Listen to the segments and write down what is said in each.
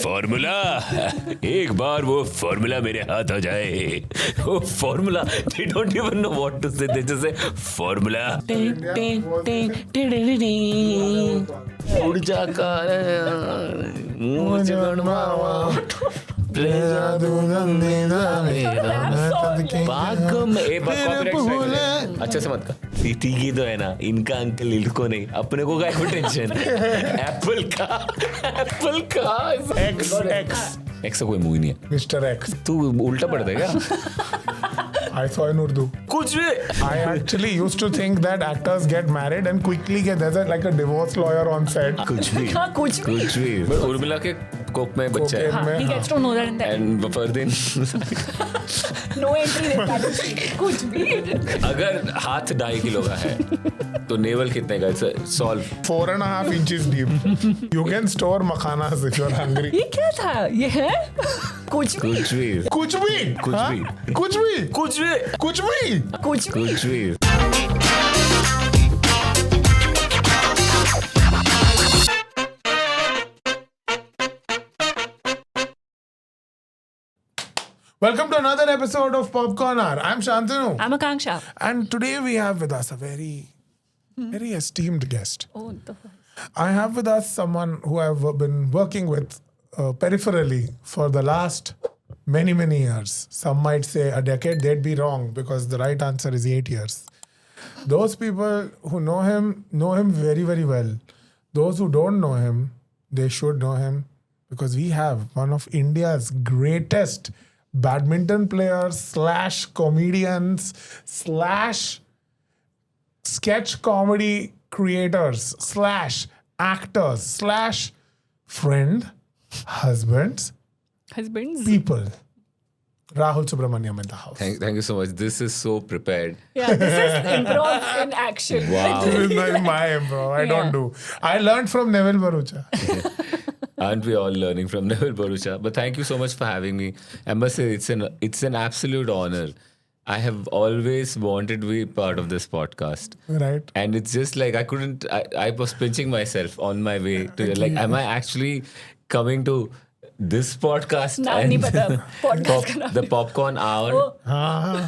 Formula, एक बार वो formula मेरे हाथ आ जाए, वो formula, they don't even know what to say, they just say formula. ऊर्जा का मुझे गणमावा, अच्छा से मत का ठीक ही तो है ना, इनका अंकल इनको नहीं, अपने को काय को टेंशन है। एप्पल का एक्स कोई मूवी नहीं है। मिस्टर एक्स तू उल्टा पढ़ता है क्या? I saw in Urdu. कुछ भी I actually used to think that actors get married and quickly get like a divorce lawyer on set. कुछ भी हाँ, कुछ भी। But उर्मिला के कोक में बच्चा है कोकेन में, He gets to know that in that. And Fardeen No entry in that. कुछ भी। अगर हाथ 2.5 किलो का है तो नेवल कितने का है? Solve 4.5 inches deep. You can store makhanas if you're hungry. ये क्या था? ये है? कुछ भी। कुछ भी कुछ भी, कुछ हाँ? भी। कुछ भी, कुछ भी कुछ भी. कुछ भी। कुछ भी Welcome to another episode of Popcorn Hour. I'm Shantanu. I'm Akanksha. And today we have with us a very esteemed guest. Oh, the I have with us someone who I've been working with peripherally for the last many years. Some might say a decade. They'd be wrong because the right answer is 8 years. Those people who know him very well. Those who don't know him, they should know him because we have one of India's greatest badminton players / comedians / sketch comedy creators / actors / friend, husbands, people. Rahul Subramaniam in the house. Thank you so much. This is so prepared. Yeah, this is improv in action. Wow. This is not my improv. I don't do. I learned from Neville Barucha. Aren't we all learning from Neville Barucha? But thank you so much for having me. I must say it's an absolute honor. I have always wanted to be part of this podcast. Right. And it's just like I was pinching myself on my way to like, am I actually coming to this podcast? नाम नहीं पता podcast का नाम the Popcorn Hour. Oh.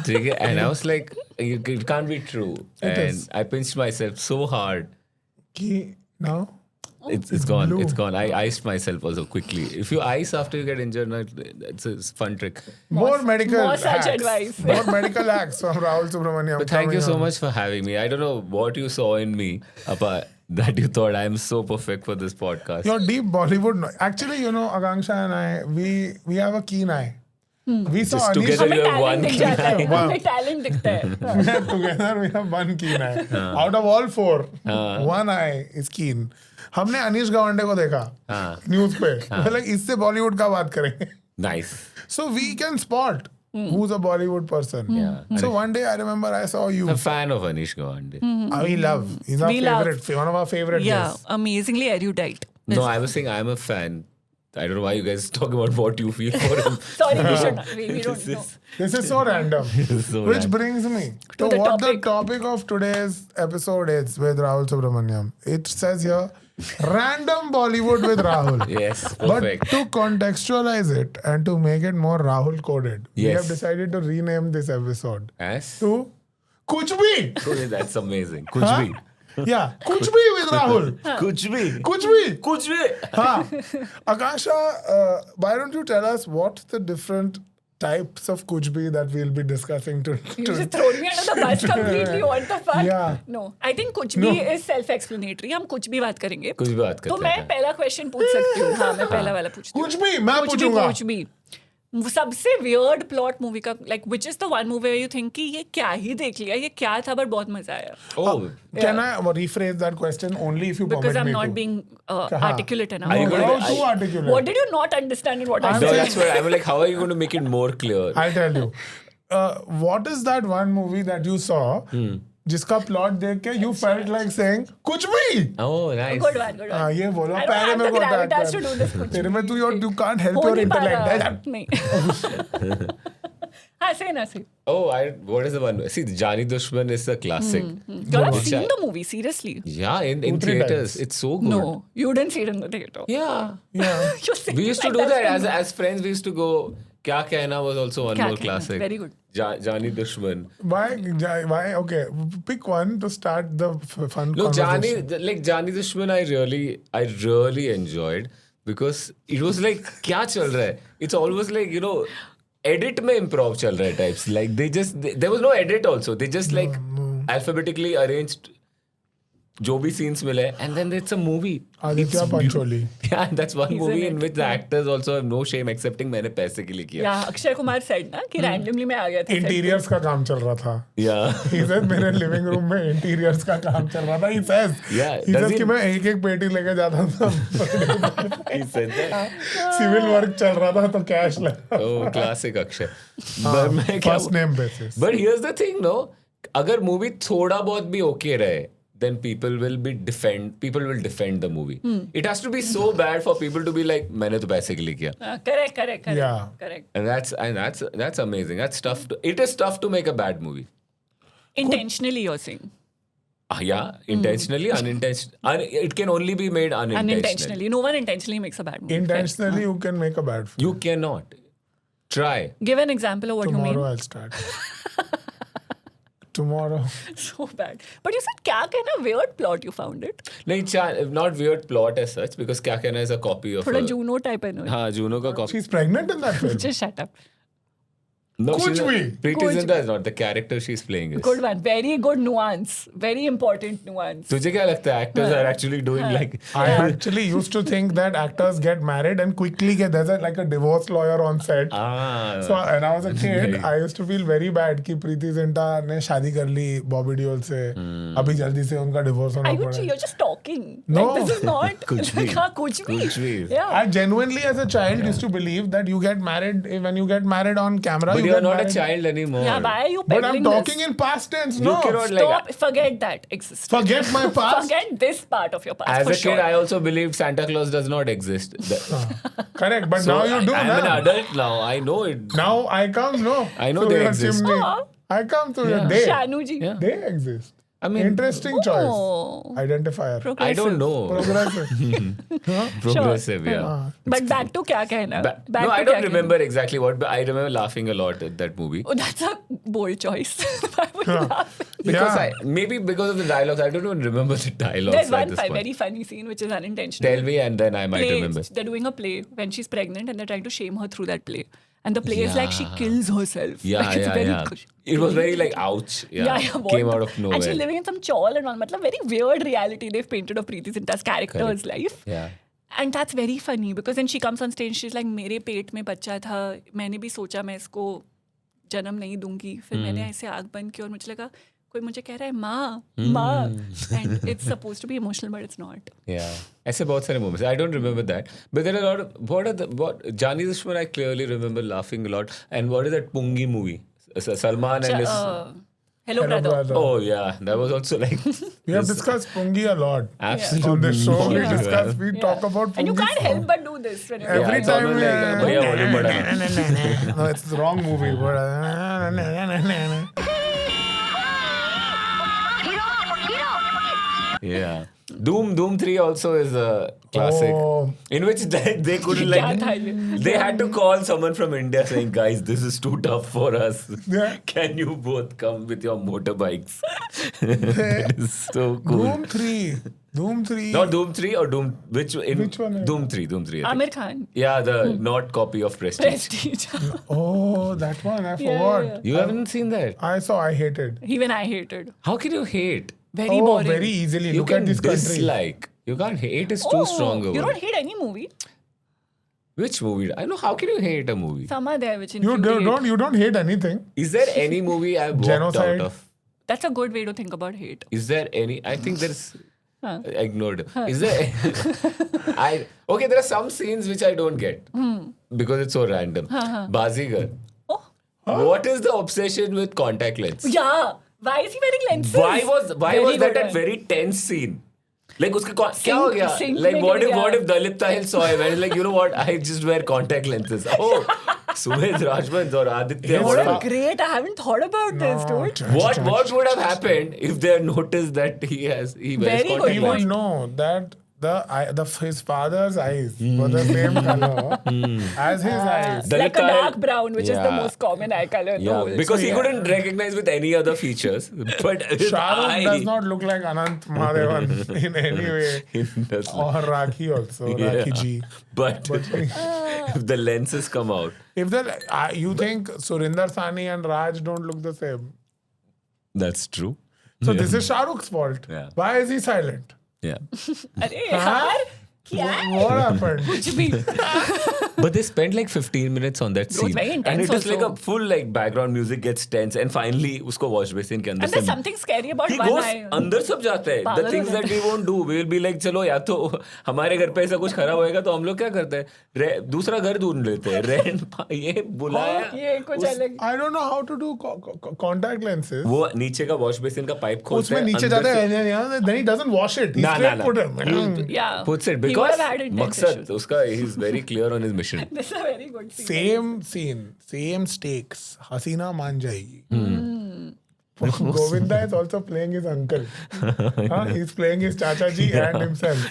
ठीक है? And I was like, it can't be true. It And is. I pinched myself so hard. No? It's gone. blue. It's gone. I iced myself also quickly. If you ice after you get injured, no, it's a fun trick. More medical more such hacks. advice. More medical hacks from Rahul Subramaniam. But thank you so coming on. much for having me. I don't know what you saw in me, Appa, that you thought I'm so perfect for this podcast. Your deep Bollywood. Actually, you know, Akanksha and I, we have a keen eye. We saw Just Anish. together हमें you have talent one दिख keen जाता है. eye. हमें talent दिखता है. Together we have one keen eye. Out of all 4, one eye is keen. हमने अनीश गवांडे को देखा न्यूज पे, मतलब इससे बॉलीवुड का बात करेंगे. Nice. So we can spot who's a Bollywood person. Yeah. So one day I remember I saw you. I'm a fan of Anish Gawande. We love. He's our We love. favorite. One of our favorite Yeah, guests. amazingly erudite. No, I was saying I'm a fan. I don't know why you guys talk about what you feel for him. Sorry, we should not. We don't know. This is so random. So Which random. brings me to the what topic. the topic of today's episode is with Rahul Subramaniam. It says here, random Bollywood with Rahul. Yes, But perfect. to contextualize it and to make it more Rahul coded, we Yes. have decided to rename this episode Yes. to Kuch Bhi. Okay, that's amazing. Kuch Huh? bhi. Yeah, Kuch Bhi with Rahul. Kuch bhi. Kuch Bhi. Kuch bhi. हाँ. Akanksha, why don't you tell us what's the different types of Kuch Bhi that we'll be discussing You today? just thrown me under the bus completely. What the fuck? Yeah. No, I think कुछ भी is self-explanatory. हम कुछ भी बात करेंगे. कुछ भी बात तो करते मैं हैं. पहला क्वेश्चन पूछ सकती हूँ. हाँ, मैं पहला वाला पूछती हूँ. कुछ भी मैं पूछूंगा. कुछ भी. सबसे weird plot मूवी का, like which is the one movie where you think कि ये क्या ही देख लिया, ये क्या था, but बहुत मजा आया. Oh, Can I rephrase that question only if you Because permit I'm me not to? being हाँ. articulate enough. Are you How going to- too articulate? What did you not understand in what I no, said? that's what I'm like. How are you going to make it more clear? I'll tell you. What is that one movie that you saw जिसका plot देख के you felt like saying कुछ भी? Oh, nice. Good one, good one. हाँ, ये बोलो. I don't पहले have मेरे the को attack gravitas to कर. do this कुछ तेरे में you can't help हो your नहीं पा intellect. रहा. नहीं. हाँ, say na say. Oh, what is the one? See, Jani Dushman is a classic. You have Which seen I- the movie, seriously? Yeah, in 2-3 theaters. times. It's so good. No, you didn't see it in the theater. Yeah. Yeah. You're saying We used to like do that that's as friends. We used to go. Kya Kehna was also one Kya more Kehna, classic. very good. Jani Dushman. Why? Okay, pick one to start the fun No, conversation. Jani Dushman, I really enjoyed because it was like, kya chal raha hai? It's almost like, edit mein improv chal raha hai types. Like there was no edit also. They just like alphabetically arranged जो भी scenes मिले and then it's a movie. Aditya It's Pancholi. Yeah, and that's one He's movie in in it. which the actors also have no shame accepting मैंने पैसे के लिए किया. Yeah, Akshay Kumar said ना कि randomly मैं आ गया था. set पे. इंटीरियर्स का काम चल रहा था. Yeah. He said मेरे लिविंग रूम में इंटीरियर्स का काम चल रहा था. He says. Yeah, He does says he- कि मैं एक पेटी लेके जाता था. He said that. Civil work चल रहा था तो कैश लगा. Oh, classic Akshay. But मैं क्या First name basis. But here's the thing, no? अगर movie थोड़ा बहुत भी okay रहे, then people will defend the movie. It has to be so bad for people to be like, मैंने तो पैसे के लिए किया. Correct. Yeah. Correct. And that's amazing. That's tough. It is tough to make a bad movie. Intentionally, you're saying. Yeah, intentionally, unintentionally. It can only be made unintentionally. Unintentionally. No one intentionally makes a bad movie. Intentionally you can make a bad film. You cannot. Try. Give an example of what Tomorrow you mean. I'll start. Tomorrow. So bad. But you said क्या कहना weird plot you found it. नहीं, not weird plot as such because क्या कहना is a copy of. थोड़ा Juno type है ना. हाँ, Juno का copy. She's pregnant in that film. Just shut up. No, कुछ she's भी. Preeti कुछ Zinta is not the character she's playing. Is. Good one. Very good nuance. Very important nuance. तुझे क्या लगता है actors are actually doing like I actually used to think that actors get married and quickly get there's like a divorce lawyer on set. So when I was a kid, Right. I used to feel very bad कि प्रीति जिंटा ने शादी कर ली बॉबी डियोल से. अभी जल्दी से उनका divorce होना Are you? पड़ा. You're just talking. No. Like, this is not. कुछ भी. हाँ, कुछ भी. कुछ भी. Yeah. I genuinely as a child used to believe that you get married when you get married on camera. But you you're get not a married. child anymore. Yeah. Why are you But I'm peddling talking this? in past tense. You No. cannot like Stop. Forget that exists. Forget my past. Forget this part of your past. as for a sure. kid I also believed Santa Claus does not exist. Correct. But So now you do. I'm na? an adult now. I know it. Now I come. No. I know to they your exist. chimney. Aw. I come to Yeah. your day. Shanu ji. Yeah. They exist. I mean, Interesting choice. Oh. Identifier. I don't know. Progressive. Progressive, yeah. But back to क्या कहना? Back No, to I क्या don't कहना? remember exactly what, but I remember laughing a lot at that movie. Oh, that's a bold choice. Why would you laugh? Because Yeah. maybe because of the dialogues, I don't even remember the dialogues There's at one this point. very funny scene which is unintentional. Tell me and then I might Play. remember. They're doing a play when she's pregnant and they're trying to shame her through that play. And the play is like she Yeah. kills herself. Yeah, like it's yeah, very yeah. It was very like, ouch. Yeah, what came the- out of nowhere. And she's living in some chawl and all. Matlab, very weird reality they've painted of Preeti Zinta's character's life. Yeah. And that's very funny because then she comes on stage, she's like, मेरे पेट में बच्चा था, मैंने भी सोचा मैं इसको जन्म नहीं दूंगी. फिर मैंने ऐसे आग बंद की और मुझे लगा कोई मुझे कह रहा है माँ. And it's supposed to be emotional, but it's not. Yeah. ऐसे बहुत सारे moments. I don't remember that. But there are a lot of, what Jani Dushman I clearly remember laughing a lot. And what is that Pungi movie? Salman and his... Hello, brother. Oh yeah, that was also like... We have discussed Pungi a lot. Absolutely. On this show, we not. discuss, we talk about Pungi. And you can't help but do this. When you're Every it's time almost like, भैया volume बढ़ाना. No, it's the wrong movie. Yeah. Doom 3 also is a classic. Oh. In which they couldn't क्या like... था ये? They had to call someone from India saying, guys, this is too tough for us. Yeah. Can you both come with your motorbikes? That is so cool. Doom 3. Not Doom 3 or Doom... Which one? Doom 3. I think. Amir Khan. Yeah, the not copy of Prestige. Prestige. Oh, that one. I Yeah, forgot. yeah. You haven't seen that? I saw. I hated. Even I hated. How can you hate? Very Oh, boring. very easily. You Look can at this country. dislike. You can't hate is too strong a You word. don't hate any movie. Which movie? I know. How can you hate a movie? Some are there which You infuriate. don't hate anything. Is there any movie I've walked Genocide. out of? That's a good way to think about hate. Is there any? I think there's. I ignored. Is there? Okay, there are some scenes which I don't get because it's so random. Bazigar. Oh. What is the obsession with contact lens? Yeah. Why is he wearing lenses? Why was Very that good a one. very tense scene? Like उसके क्या हो गया? sync Like में what गिर if गया. Dalip Tahil saw him and he's like, you know what? I just wear contact lenses. Oh, Sumit Rajban's or Aditya. His whatever. fa- Great, I haven't thought about this, dude. What would have happened if they had noticed that he wears Very good contact He lenses? would know that his father's eyes were the same color as his eyes. The Like a Dalit dark brown, which is the Yeah. most common eye color in the Yeah, whole. because he yeah. couldn't recognize with any other features. But his Shah Rukh eye, does not look like Anant Mahadevan in any way. he does not. Or Rakhi also, Yeah. Rakhi ji. But if the lenses come out, If you think Surinder Sani and Raj don't look the same. that's true. So this is Shah Rukh's fault. Yeah. Why is he silent? Yeah. अरे यार, क्या है? What happened? कुछ भी. But they spent like 15 minutes on that Bro, scene. it's very intense And it was like also. a full like background music gets tense and finally उसको wash basin के अंदर And there's something scary about he one goes eye. अंदर सब जाता है. The पागल things हो that जाता we won't do, we will be like चलो या तो हमारे घर पे ऐसा कुछ खराब होएगा तो हम लोग क्या करते हैं? दूसरा घर ढूंढ लेते हैं. Rent ये बुलाया. ये कुछ अलग. I don't know how to do contact lenses. वो नीचे का wash basin का pipe खोलते उसमें हैं. नीचे अंदर जाता से- है, then he doesn't wash it. He Nah, straight nah, put nah. him. Yeah. Puts it He would because have had intense मकसद issues. उसका he's very clear on his mission. This is a very good scene. Same scene, same stakes. Hasina मान जाएगी. Govinda is also playing his uncle. He's playing his Chacha ji and himself.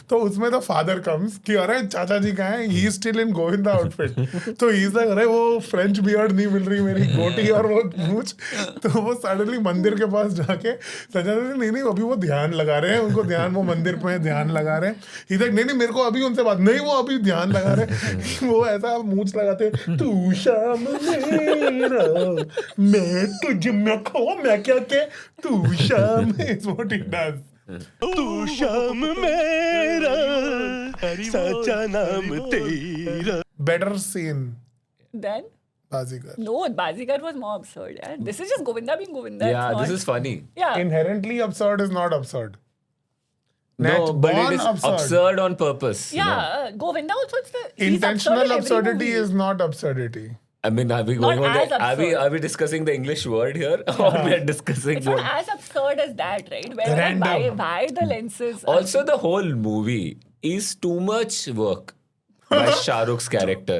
तो उसमें the father comes कि अरे चाचा जी कहाँ हैं? He is still in Govinda outfit. तो he's like अरे वो French beard नहीं मिल रही मेरी गोटी और वो मूछ. तो वो suddenly मंदिर के पास जाके चाचा जी नहीं अभी वो ध्यान लगा रहे हैं उनको ध्यान वो मंदिर में ध्यान लगा रहे हैं. He's like नहीं मेरे को अभी उनसे बात नहीं वो अभी ध्यान लगा रहे हैं. वो ऐसा मूछ लगाते तू शाम मेरा मैं तुझ में खो मैं क्या के तू शाम is what he does. तू शाम मेरा सच्चा नाम तेरा. Better scene. Then? Bazigar. No, Bazigar was more absurd. Yeah. This is just Govinda being Govinda. Yeah, It's this not- is funny. Yeah. Inherently absurd is not absurd. No, but born it is absurd on purpose. Yeah, Govinda also it's the he's Intentional absurd in every absurdity movie. is not absurdity. I mean, are we Not going on as the, absurd. are we discussing the English word here or we are discussing It's not what? as absurd as that, right? Where Random. why the lenses? are- Also, the whole movie is too much work by Shah Rukh's character.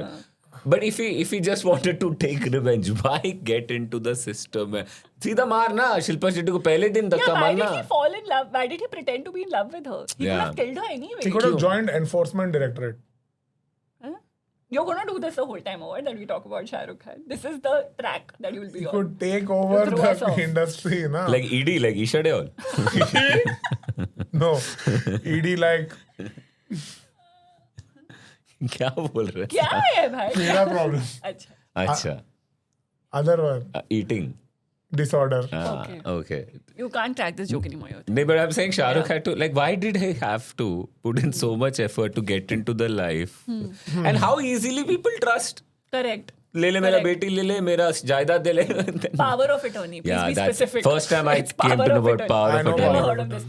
But if he just wanted to take revenge, why get into the system? सीधा मारना शिल्पा शेट्टी को पहले दिन yeah, धक्का why did मारना. he fall in love? Why did he pretend to be in love with her? He could Yeah. have killed her anyway. He could have joined Enforcement Directorate. Huh? You're gonna do this the whole time over that we talk about Shah Rukh Khan. This is the track that you'll be He on. could take over throw us the off. industry, na? Like ED, like Isha Deol. No. ED like, क्या बोल रहे क्या है भाई? मेरा problem. अच्छा. अच्छा, Other one, eating. disorder. Okay. Okay. You can't track this joke anymore. No, but I'm saying Shah Rukh had to, like, why did he have to put in so much effort to get into the life? And how easily people trust. Correct. ले ले मेरा Correct. बेटी ले ले मेरा जायदाद दे ले. Power of attorney. Please Yeah, be that's specific. first time I It's came to power know of about attorney. power I of know Never attorney. heard of this.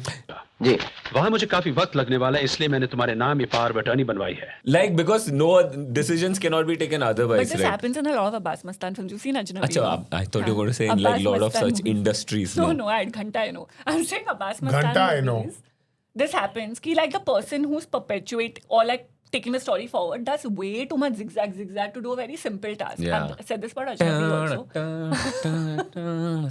जी वहाँ मुझे काफी वक्त लगने वाला है इसलिए मैंने तुम्हारे नाम ये पावर ऑफ अटर्नी बनवाई है. Like, because no decisions cannot be taken But otherwise, this right? happens in a lot of Abbas Mastan films. You've seen Ajnabi. Achha, no? I thought you were going to say in like Abbas lot of Mastan such movies. industries. No, I had Ghanta, I know. I'm saying Abbas Mastan Ghanta, I know. movies. This happens. Ki like the person who's perpetuate or like taking the story forward does way too much zigzag to do a very simple task. Yeah. I've said this about Ajnabi also.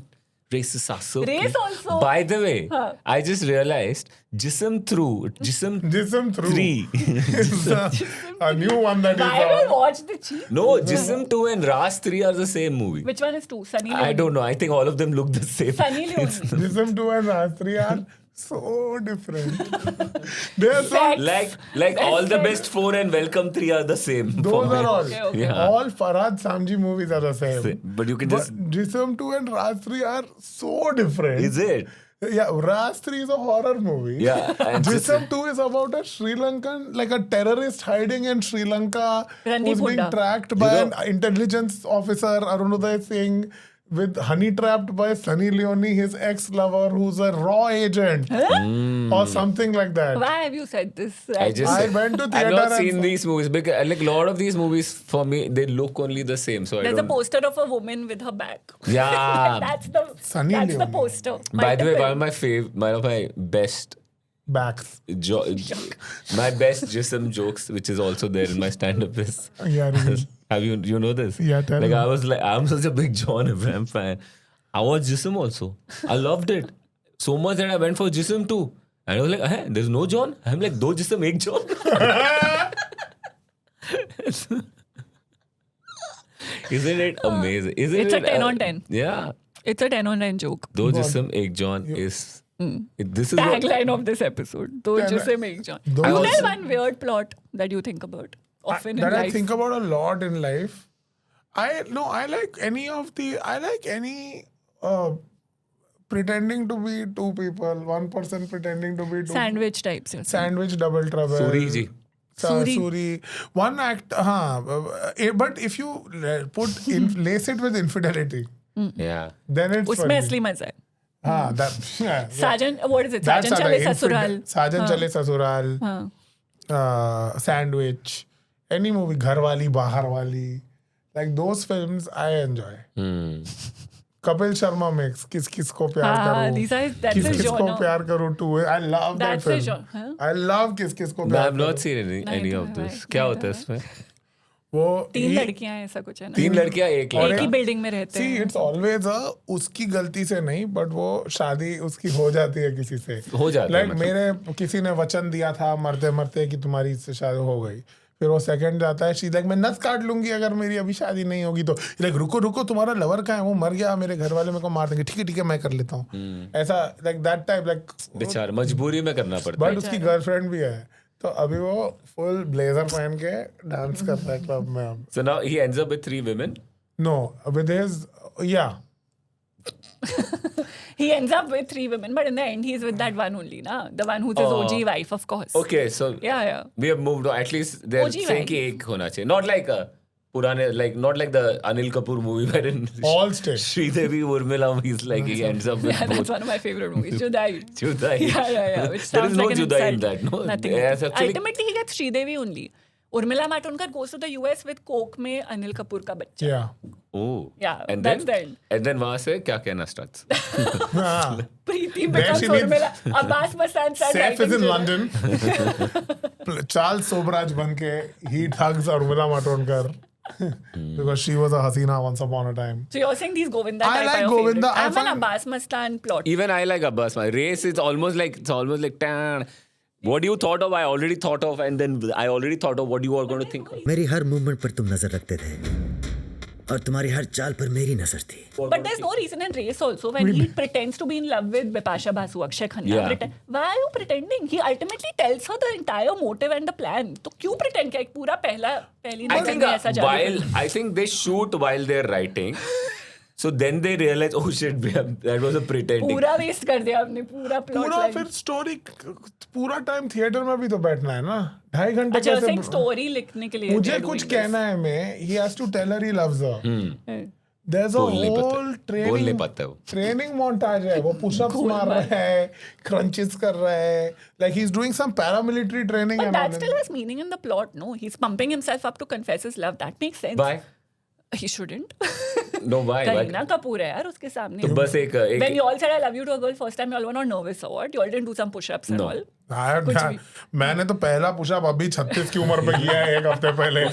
Races are so Race cute. also. By the way, Huh. I just realized Jism 3 Jism through. 3. is a new one that Why will is. watch the cheap? No, Jism 2 and Ras 3 are the same movie. Which one is two? Sunny Leone. I don't know. I think all of them look the same. Sunny Leone. Jism 2 and Rastri are so different. They are so. Facts. Like all the Best best 4 and Welcome 3 are the same. for Those me. are all. Okay. Yeah. All Farhad Samji movies are the same. But you can But just. Jism 2 and Rastri are so different. Is it? Yeah, Rastri is a horror movie. Yeah. and Jism 2 is about a Sri Lankan, like a terrorist hiding in Sri Lanka Randeep who's being Hooda. tracked by You an know- intelligence officer, Arunoday Singh, with honey trapped by Sunny Leone, his ex-lover, who's a raw agent or something like that. Why have you said this? I just. I went to I've theatre not and seen saw- these movies because like a lot of these movies for me they look only the same. So I There's a don't. poster of a woman with her back. Yeah. that's the Sunny that's the Leone. poster. By the way, Multiple. one of my best Backs. my best Jism jokes, which is also there in my stand-up, is Yeah, really. Have you know this? Yeah, tell Like me. I was like, I'm such a big John Abraham fan. I watched Jism also. I loved it so much that I went for Jism too. And I was like, hey, there's no John. I'm like, do Jism, ek John. Isn't it amazing? Isn't It's a it, 10 on 10. Yeah. It's a 10 on 10 joke. Do Jism, ek John is. This is what, Tagline of this episode. Do just make John. Though You also- tell one weird plot that you think about often in that life. I think about a lot in life. I like any pretending to be two people, one person pretending to be two. Sandwich types. you're saying. Sandwich double trouble. Suri ji. Suri. One act, but if you lace it with infidelity, Yeah. then it's उसमें funny. असली मजा है. Yeah. Sajan, what is it? That's Sajan other Chale Sasural. Sajan Chale Sasural. हाँ. Sandwich. Any movie, Gharwali, Baharwali. Like those films, I enjoy. Kapil Sharma makes Kis Kis Ko Pyar हाँ, Karu. that's Kis a Kis Ko genre. Pyar Karu too. I love that That's a film. genre. Huh? I love Kis Kis Ko No, Pyar I've not Karu. seen any of this. क्या होता है इसमें? वो तीन he- लड़कियां हैं ऐसा कुछ है ना. 3 लड़कियां एक एक लड़का. ही बिल्डिंग में रहते See, हैं. it's always उसकी गलती से नहीं, but वो शादी उसकी हो जाती है किसी से. हो जाता है Like मतलब. मेरे किसी ने वचन दिया था मरते मरते कि तुम्हारी इससे शादी हो गई. फिर वो सेकंड जाता है, शी लाइक मैं नस काट लूंगी अगर मेरी अभी शादी नहीं होगी तो. लाइक रुको रुको, तुम्हारा लवर कहाँ है? वो मर गया, मेरे घर वाले मेरे को मार देंगे. ठीक है मैं कर लेता हूँ. ऐसा लाइक दैट टाइप लाइक. बेचारा मजबूरी में करना पड़ता बट है. उसकी गर्लफ्रेंड भी है, तो अभी वो फुल ब्लेजर पहन के डांस करता है क्लब में अब. So now he ends up with 3 women. Know with his He ends up with 3 women, but in the end he's with that one only, na? The one who's his OG wife, of course. Okay, so Yeah. we have moved on. At least they're OG saying vibe. कि एक होना चाहिए. Not like a पुराने, like not like the Anil Kapoor movie wherein All stay. Sridevi Urmila he's like he ends up with Yeah, that's both. one of my favorite movies. Judai. Judai. Yeah. Which There sounds is no like an Judai in insult. that, no? Nothing. Yes, actually- Ultimately, he gets Sridevi only. Urmila Matondkar goes to the US with Coke में अनिल कपूर का बच्चा. या Oh. Yeah, And that's then, the end. And then वहाँ से क्या कहना starts? Preeti Then becomes she meets- Urmila. Abbas Mastan starts Saif is writing in to her. London. Charles Sobraj बन के he hugs Urmila Matondkar because she was a Hasina once upon a time. So you're saying these Govinda I type like are your Govinda. favorite. I I'm an find- Abbas Mastan plot. Even I like Abbas. My race is almost like tan. What you thought of, I already thought of, and then I already thought of what you are going to think of. मेरी हर movement पर तुम नजर रखते थे और तुम्हारी हर चाल पर मेरी नजर थी. But there's no reason in Race also when he pretends to be in love with Bipasha Basu, Akshay Khanna. Yeah. Why are you pretending? He ultimately tells her the entire motive and the plan. तो क्यों pretend किया? एक पूरा पहली I नजर think में ऐसा जादू while I think they shoot while they're writing, so then they realize, oh shit, that was a pretending. पूरा वेस्ट कर दिया आपने पूरा प्लॉट पूरा लाइन. फिर स्टोरी पूरा टाइम थिएटर में भी तो बैठना है ना. 2.5 घंटे अच्छा कैसे सिंग स्टोरी लिखने के लिए मुझे they're कुछ doing this. कहना है मैं he has to tell her he loves her. There's a बोल नहीं whole पाता. बोल नहीं training पाता वो. training montage है. वो push-ups मार रहा है, crunches कर रहा है. Like he's doing some paramilitary training. But and all that that. still has meaning in the plot, no? He's pumping himself up to confess his love. That makes sense. Why? He shouldn't. No, why? Kareena Kapoor है यार उसके सामने. तो बस एक When you all said I love you to a girl first time, you all were not nervous or what? You all didn't do some push-ups and No. all. कुछ मैंने तो पहला पुशअप अभी 36 की उम्र पे किया है, एक हफ्ते पहले.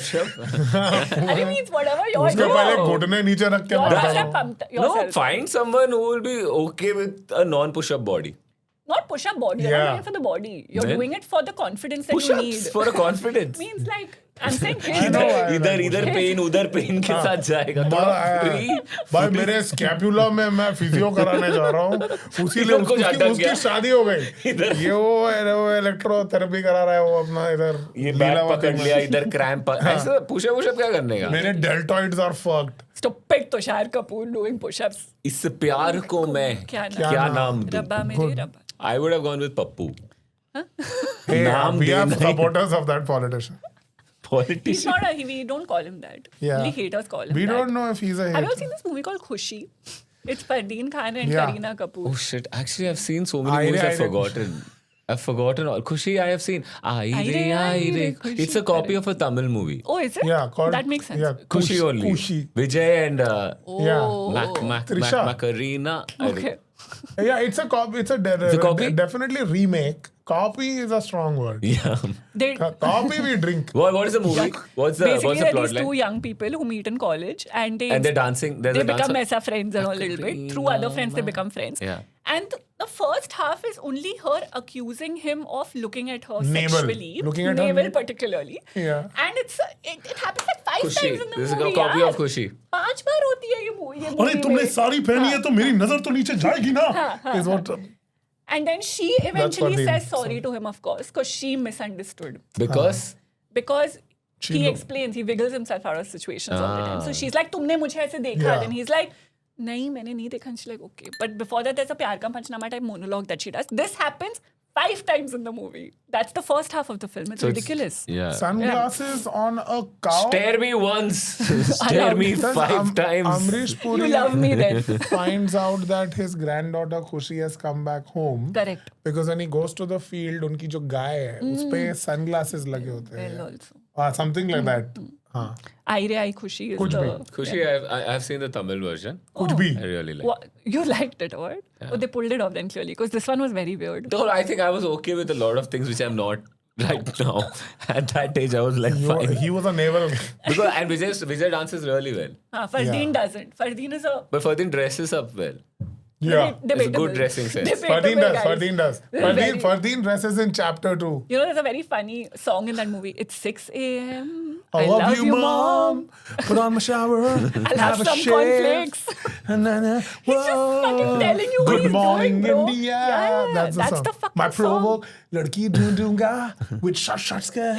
I mean, whatever you're उसके पहले doing. घुटने नीचे रख के You're मारता just हूँ. pumped No, yourself. find someone who will be okay with a non-push-up body. Not push-up body. You're Yeah. not doing it for the body. You're Then? doing it for the confidence that you Push-ups need. for a confidence. Means like, I'm saying I know, I इधर know. इधर pen उधर pen के साथ जाएगा तो free. भाई मेरे scapula में मैं फिजियो कराने जा रहा हूँ, उसी लिए इधर कुछ अटक उसकी गया। शादी हो गई. इधर। ये वो इलेक्ट्रोथेरेपी करा रहा है वो अपना इधर ये बैक लीलावती पकड़ में. लिया इधर क्रैम्प ऐसे पुशअप क्या करने का. मेरे deltoids are fucked. stupid Tushar Kapoor doing push-ups. इस प्यार को मैं क्या क्या नाम दूं? रब्बा मेरे रब्बा. I would have gone with Pappu. Hey, नाम we have देना ही- supporters of that politician. He's Politician. not a, we don't call him that. Yeah. Only haters call him We that. don't know if he's a Have you all hater. seen this movie called Khushi? It's Fardeen Khan and Yeah. Kareena Kapoor. Oh shit! Actually, I've seen so many Aire, movies. I've Aire. forgotten. I've forgotten all. Khushi, I have seen. Aire, Aire, Aire. Khushi. It's a copy of a Tamil movie. Oh, is it? Yeah, called That makes sense. Yeah, Khushi only. Kushi. Vijay and Oh. Yeah. Trisha. Macarena. Okay. Yeah, it's a copy. It's a a copy? definitely remake. Copy is a strong word. Yeah. They Coffee we drink. What is the movie? What's the basically there are plot these two line? young people who meet in college and And they're dancing. There's they a become dancer. aisa friends and all a little bit. Through other friends, they become friends. Yeah. And the first half is only her accusing him of looking at her Navel. sexually. Looking at her Navel navel. particularly. Yeah. And it happens like 5 Khushi. times in the This is a movie. copy yaar. of Khushi. 5 बार होती है ये movie अरे तुमने में. साड़ी पहनी है तो मेरी नजर तो नीचे जाएगी ना. Is what And then she eventually Pardeen. says sorry to him, of course, because she misunderstood. Because She he know- explains, he wiggles himself out of situations all the time. So Ah. she's like, तुमने मुझे ऐसे देखा. Yeah. Then he's like, नहीं मैंने नहीं देखा. And she's like, okay. But before that, there's a प्यार का पंचनामा type monologue that she does. This happens 5 times in the movie. That's the first half of the film. It's So ridiculous. Yeah. sunglasses on a cow. Stare me once. Stare me Does 5 times. Amrish You Puri love me then. finds out that his granddaughter Khushi has come back home. Correct. Because when he goes to the field, उनकी जो गाय है, उस पे sunglasses लगे होते Well, हैं. also. Something like that. हाँ. आई रे आई खुशी is कुछ the... भी. Khushi, I've seen the Tamil version. कुछ भी. I really like. What? You liked it, or? Oh, they pulled it off then clearly because this one was very weird. Though I think I was okay with a lot of things which I'm not right now. At that age, I was like fine. He was a naval. Because and Vijay dances really well. Fardeen Yeah. doesn't. Fardeen is a But Fardeen dresses up well. Yeah. debatable. good dressing sense. Debatable, Fardeen does. guys. Fardeen does. Very- Fardeen dresses in chapter 2. You know, there's a very funny song in that movie. It's 6 a.m. I love you, mom. Put on my shower. I'll have a some shave. cornflakes. And then, He's just fucking telling you what Good he's morning, doing, bro. India. Yeah, That's the song. the fucking My song. provoke. Ladki ढूंढूंगा with short skirt.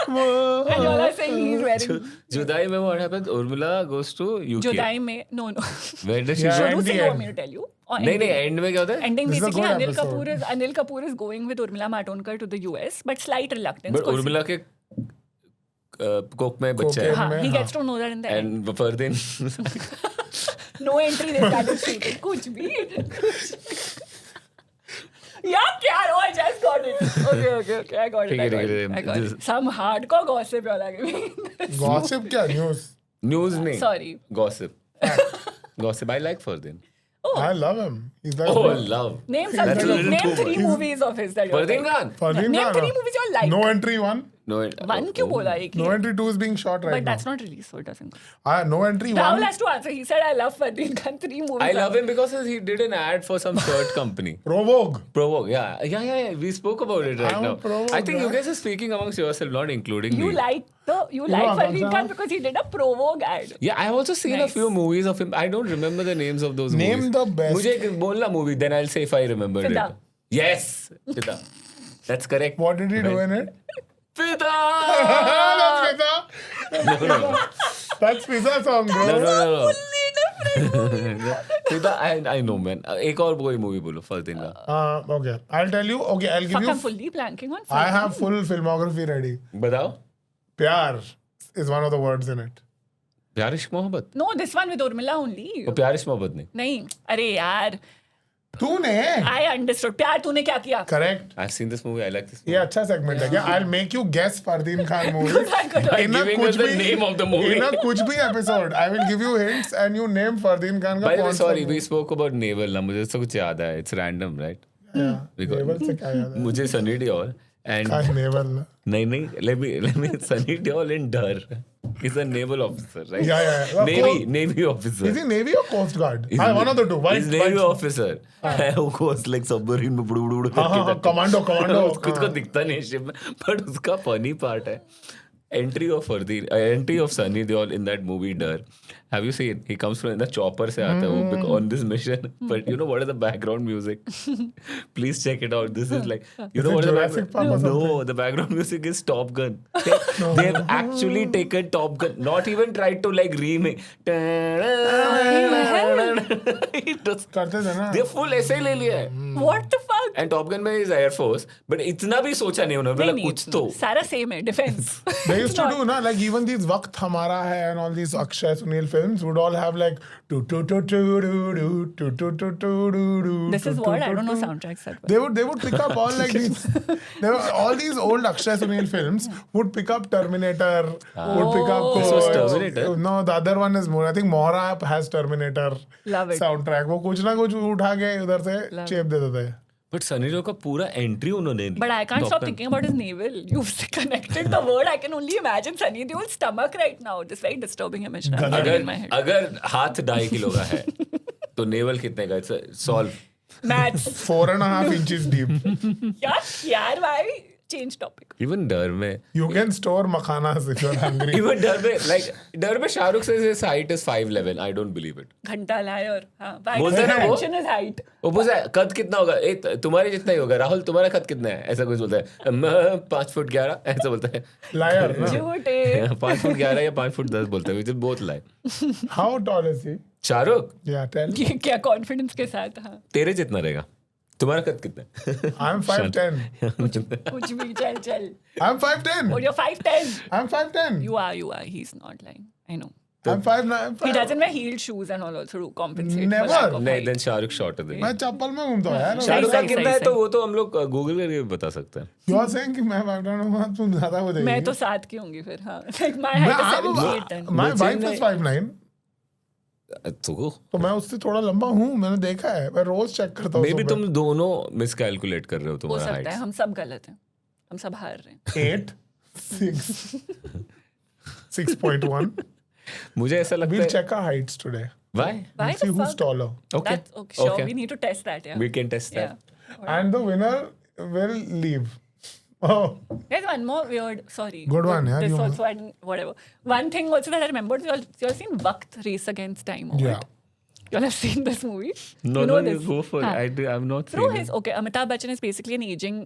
And all I'm saying he's wearing Judai mein what happens? Urmila goes to UK. Judai mein. No. Where does she Yeah. go? Shuru End the Singh, you want end. me to tell you? Or नहीं ending? नहीं end में क्या होता है? Ending This is a basically good Anil episode. Kapoor is going with Urmila Matondkar to the US, but slight reluctance. But 'cause Urmila के Coke में बच्चा है. Cocaine. he हाँ. gets to know that in the end. And Fardeen. No entry, they started shooting. कुछ भी. Yeah, क्या? Oh, I just got it. Okay. I got it. ठीक है, I got this- it. Some hardcore gossip you're like me. Gossip क्या? News. News नहीं. Sorry. Gossip. Gossip. I like Fardeen. I love him. He's like Oh, love. Name That's a little name too 3 much. movies of his that you're Fardeen like. Khan. Fardeen Name Khan, 3 movies you like. No entry 1. No. One क्यों बोला एक No he? entry 2 is being shot right But now. that's not released, so it doesn't. No entry Rahul 1. has to answer. He said, I love Fardeen Khan. 3 movies. I love him because he did an ad for some shirt company. Provoke. Provoke, yeah. We spoke about it right I'm now. Provoke, I think you yeah. guys are speaking amongst yourself, not including You me. like know, Fardeen Akanksha? Khan because he did a Provogue ad. Yeah, I've also seen a Nice. few movies of him. I don't remember the names of those Name movies. the best. मुझे एक बोलना movie, then I'll say if I remembered Fida. it. Yes, Fida. That's correct. What did he do in it? Fida! That's Pizza. No. That's Pizza song, bro. No. Fully different. Fida, I know, man. एक और कोई movie बोलो, Fardeen का. Okay. I'll tell you. Okay, I'll give Fuck, you. I'm fully blanking on I Fardeen. have full filmography ready. बताओ. Pyar is one of the words in it. प्यार इश्क मोहब्बत. No, this one with Urmila only. वो प्यार इश्क मोहब्बत नहीं. नहीं, अरे यार. तूने I understood. प्यार तूने क्या किया? correct. I've seen this movie. I like this movie. ये अच्छा segment है क्या? I'll make you guess Fardeen Khan movies. By In a giving us कुछ the भी- name of the movie. In a कुछ भी episode, I will give you hints and you name Fardeen Khan का By the way, कौन सा sorry, movie. we spoke about Naval. ना मुझे तो कुछ याद है. It's random, right? Yeah. Because- Naval से क्या याद है? मुझे Sunny Deol and काय Naval ना? नहीं let me Sunny Deol in Dar. He's a naval officer, right? Yeah. Navy officer. Is he Navy or Coast Guard? He's One of the two. He's Navy officer. Who goes like submarine में बुड़ बुड़ करके Commando. खुद को दिखता नहीं ship में, but उसका funny part है. Entry of Sunny Deol in that movie Dar. Have you seen? He comes from the chopper से आता है वो on this mission. But you know what is the background music? Please check it out. This is like you Is know it what is the Jurassic Park or background? No, something? the background music is Top Gun. They've actually taken Top Gun, not even tried to like remake. It does- करते थे ना? They full ऐसे ही ले लिया है. What the fuck? And Top Gun में is Air Force, but इतना भी सोचा नहीं उन्होंने. नहीं, मतलब कुछ तो. सारा same है, defense. They used to do na like even these Waqt Hamara Hai and all these Akshay Sunil films would all have like This is what? I don't know soundtracks that They well. would pick up all like these. All these old Akshay Sunil films would pick up Terminator. Would pick up. This was Terminator? No, the other one is more. I think Mohra has Terminator Love it. soundtrack. वो कुछ ना कुछ उठा के उधर से Love चेप देते थे. But Sunny Deol का पूरा entry उन्होंने. But I can't stop Doctor- thinking about his navel. You've connected the word. I can only imagine Sunny Deol's stomach right now. This very disturbing image now in my head. अगर हाथ 2.5 kilo का है तो naval कितने का? Solve. Maths. 4.5 inches deep. यार why change topic? Even डर में. You can store makhanas if you're hungry. Even डर में शाहरुख से his height is 5'11". I don't believe it. घंटा लाए और हाँ. Why बोलते does ना he वो? mention his height? वो पूछा है कद कितना होगा? तुम्हारे जितना ही होगा. राहुल तुम्हारा कद कितना है? ऐसा कुछ बोलता है. मैं 5 फुट 11 ऐसा बोलता है. Liar, no? झूठे. 5 फुट 11 या 5 फुट 10 बोलता है. Which is both lie. How tall is he? Shahrukh Yeah, tell. ये क्या कॉन्फिडेंस के साथ हाँ. तेरे जितना रहेगा. तुम्हारा कद कितना है? I'm 5'10". कुछ भी चल. I'm 5'10". Or you're 5'10". I'm 5'10". You are. He's not lying. I know. I'm 5'9". He doesn't wear heeled shoes and all also to compensate. Never. For lack of नहीं, height. then Shahrukh shorter than you. मैं चप्पल में घूमता हूँ यार. शाहरुख का सही, कितना है सही, तो वो तो हम लोग गूगल करके बता सकते हैं. You are saying कि मैं 5'10" हूँ, तुम ज्यादा हो जाएगी. मैं तो 7 की होंगी फिर हाँ. Like my height is 7 feet then. My मुझे wife is नहीं- 5'9". तो मैं उससे थोड़ा लंबा हूँ, मैंने देखा है. मैं रोज चेक करता हूँ. मे बी तुम दोनों मिसकैलकुलेट कर रहे हो हो तुम्हारा सकता हाइट. है हम सब गलत हैं. हम सब हार रहे हैं. 8, 6, 6.1. मुझे ऐसा लगता We'll है. check our heights today. Why? Why We'll see the who's fuck? taller. Okay. That's okay. Sure, Okay. we need to test that. Yeah. We can test that. Yeah. And the winner will leave. Oh, There's one more weird. Sorry. Good one, yeah, This you- also whatever. One thing also that I remembered. You all seen Waqt Race Against Time? or yeah. what? You all have seen this movie? No, you know no, this? you go for Huh. it. I've not Through seen his it. okay, Amitabh Bachchan is basically an aging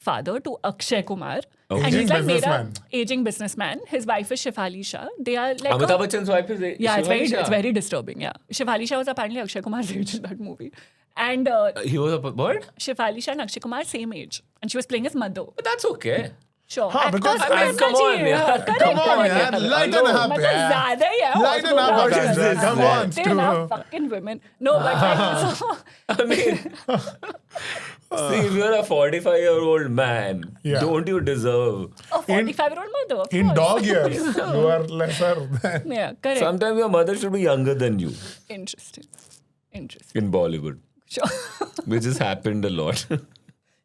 father to Akshay Kumar, and Aging he's like made a businessman. aging businessman. His wife is Shefali Shah. They are like Amitabh Bachchan's wife is yeah, Shivani Shah. it's very disturbing. Yeah, Shefali Shah was apparently Akshay Kumar's age in that movie, and He was a what? Shefali Shah and Akshay Kumar same age, and she was playing his mother. But that's okay. Sure. हाँ, Of because course, I mean, करना come on, चाहिए, यार. हाँ, correct, Come on, correct. यार. Lighten up, मतलब यार. ज़्यादा ही है. Lighten also, up, what guys. is this? Come on, They're Stu. not fucking women. No, but like, so, I mean, see, if you're a 45-year-old man, Yeah. don't you deserve? a 45-year-old mother. Of In course. dog years, you are lesser than. Yeah, correct. Sometimes your mother should be younger than you Interesting. in Bollywood, Sure. which has happened a lot.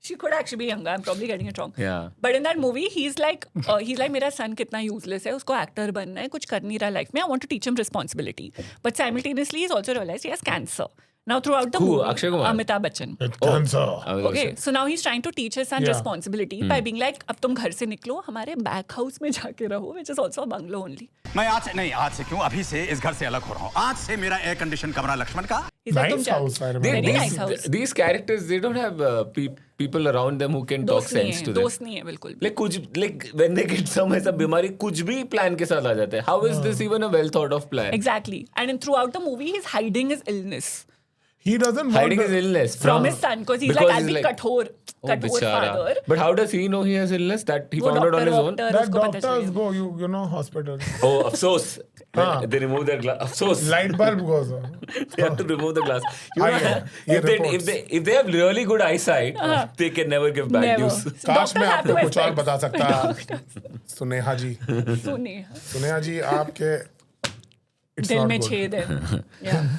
She could actually be younger. I'm probably getting it wrong. Yeah. But in that movie, he's like, मेरा son कितना useless है, उसको actor बनना है, कुछ कर नहीं रहा life में. I want to teach him responsibility. But simultaneously, he's also realized he has cancer. Now throughout the Who? movie, Akshay Kumar? Amitabh Bachchan. It's cancer. I was Okay, also- so now he's trying to teach his son Yeah. responsibility by being like, अब तुम घर से निकलो, हमारे back house में जाके रहो, which is also a bungalow only. मैं आज से क्यों अभी से इस घर से अलग हो रहा हूँ. आज से मेरा एयर कंडीशन कमरा लक्ष्मण का. He's like, Nice तुम जा- house, I They- remember. Very these, nice house. these characters, they don't have people around them who can talk दोस्त नहीं sense है, to them. दोस्त नहीं है बिल्कुल भी. Like कुछ like when they get some ऐसा बीमारी कुछ भी plan के साथ आ जाता है. How is this even a well thought of plan? Exactly. And throughout the movie, he's hiding his illness He doesn't want Hiding the- his illness from his son because he's like, I'll be कठोर Oh, father. बेचारा. But how does he know he has illness? That he वो found out on his own? doctor, That उसको पता doctors चल go, you know, hospital. Oh, अफसोस. हाँ. They remove their glass. अफसोस. Light bulb goes on. They have to remove the glass. You I know, know. ये reports. if they have really good eyesight, they can never give bad Never. news. काश Doctors मैं have आपको to कुछ और respect. बता सकता. सुनेहा जी, सुने सुनेहा जी आपके it's दिल not में good. छेद है. Yeah.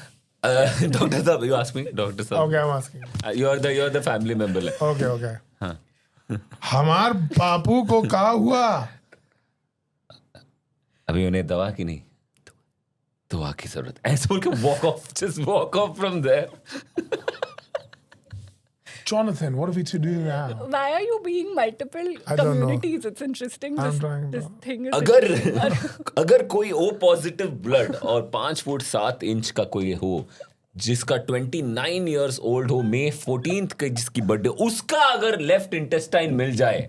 Doctor Saab, you ask me, Doctor Saab. Okay, I'm asking. You're the family member. Like. Okay, okay. हमार बापू को क्या हुआ? अभी उन्हें दवा की नहीं दवा की जरूरत ऐसे बोल के walk off from there. Jonathan, what are we to do now? Why are you being multiple I don't know. communities? It's interesting. I'm This, trying this to- thing is अगर कोई O पॉजिटिव ब्लड और 5 foot 7 inch का कोई हो जिसका 29 years old हो May 14th के जिसकी बर्थडे उसका अगर लेफ्ट इंटेस्टाइन मिल जाए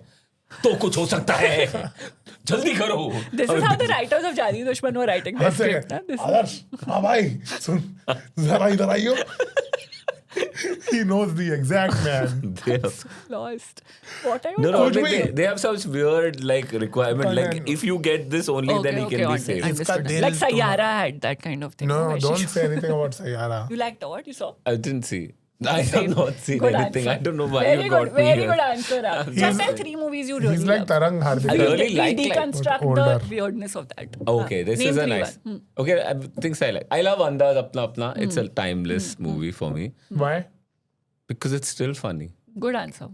तो कुछ हो सकता है. जल्दी करो. This is how the writers of Jani Dushman were writing their One script. second. This आदर्श, हाँ भाई, सुन, जरा इधर आइयो. He knows the exact man. is lost. What are you No, Could like we- they have such weird like requirement. Like Content. if you get this only, then he can be saved. Understood. दिल Like तुम्हारा- Sayara had that kind of thing. No, I don't should- say anything about Sayara. You liked what you saw? I didn't see. I have not seen Good anything. answer. I don't know why very you good, got me very here. good answer. Raf. Just tell 3 movies you really He's like love. Tarang Hardik. I really we like deconstruct but the older. weirdness of that. Okay, this Name is a 3 nice. one. Okay, things I like. I love Andaz Apna Apna. It's a timeless movie for me Why? because it's still funny. Good answer.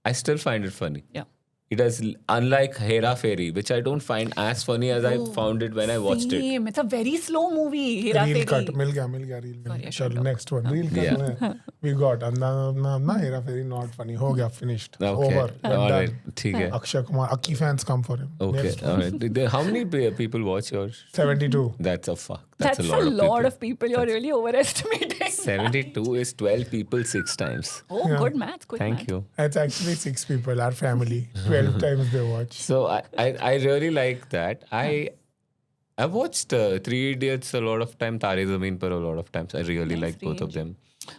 I still find it funny. Yeah. It is unlike Hera Fairy, which I don't find as funny as I found it when I watched it. Same. It's a very slow movie. Hera Reel cut. Fairy. मिल गया reel मिल Sorry, गया. I shut चलो up. next one. Reel cut Yeah. में we got. ना हेरा फेरी not funny. हो गया finished. Okay. Over. All Done. right. ठीक है. Akshay Kumar. Aki fans come for him. Okay. Next All one. right. How many people watch yours? 72. That's a fuck. That's a lot of people. You're really overestimating. 72 is 12 people 6 times. Oh, Yeah. good math. Good Thank math. you. It's actually 6 people. Our family. 12 times they watch. So I really like that. I watched Three Idiots a lot of time. Tare Zameen Par a lot of times. I really Nice like both of them.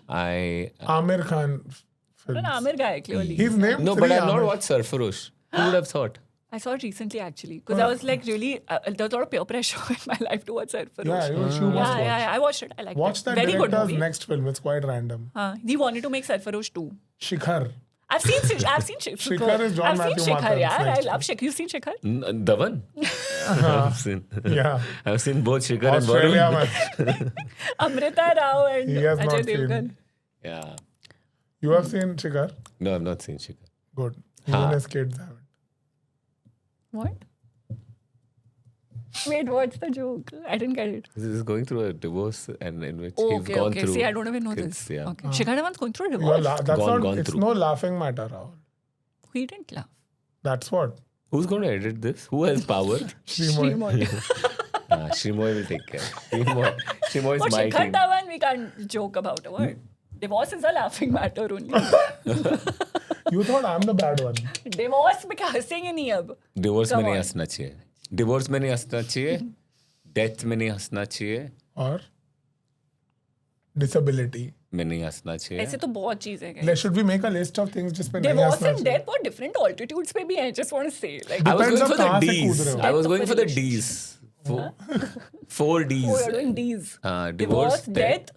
Amir Khan. You're an Amir guy, clearly. He's named No, three but I've not Amir. watched Sarfarosh. Who would have thought? I saw it recently, actually. Because I was like really... there was a lot of peer pressure in my life to watch Sarfarosh. Yeah, you must watch. Yeah, I watched it. I liked Watch it. that Very good director's movie. next film. It's quite random. He wanted to make Sarfarosh 2. Shikhar. I've seen Shikhar. Shikhar is John I've Matthew seen Shikhar, Martin's yeah. I next love Shikhar. You've seen Shikhar? Dhawan? I've seen. Yeah. I've seen both Shikhar and Australia Varun. में. Amrita Rao and He has Ajay not seen. Devgan. Yeah. You have seen Shikhar? No, I've not seen Shikhar. Good. Even his kids haven't. What? Wait, what's the joke? I didn't get it. This is going through a divorce and in which Oh, he's okay, gone okay. through. See, I don't even know kids, this. Yeah. Okay. Shikhar Dhawan's going through a You are divorce. that's Gone not. It's through. no laughing matter, Rahul. He didn't laugh. That's what. Who's going to edit this? Who has power? Shrimoy. Shrimoy will take care. Shrimoy is But my Shikhar team. Dhawan, we can't joke about. What? Divorce is a laughing matter only. You thought I'm the bad one. Divorce में क्या हंसेंगे नहीं अब? Divorce में Come नहीं on. हंसना चाहिए. Divorce में नहीं हंसना चाहिए. डेथ में नहीं हंसना चाहिए. और disability. में नहीं हंसना चाहिए. ऐसे तो बहुत चीजें हैं. Should we make a list of things जिस पे नहीं Divorce हंसना and चाहिए? death बहुत different altitudes पे भी हैं. Just want to say, like, I was Depends going on for the कहाँ से कूद D's. रहे हो. I was Death going of for the a D's. Four D's. oh, you're doing these. Divorce, death.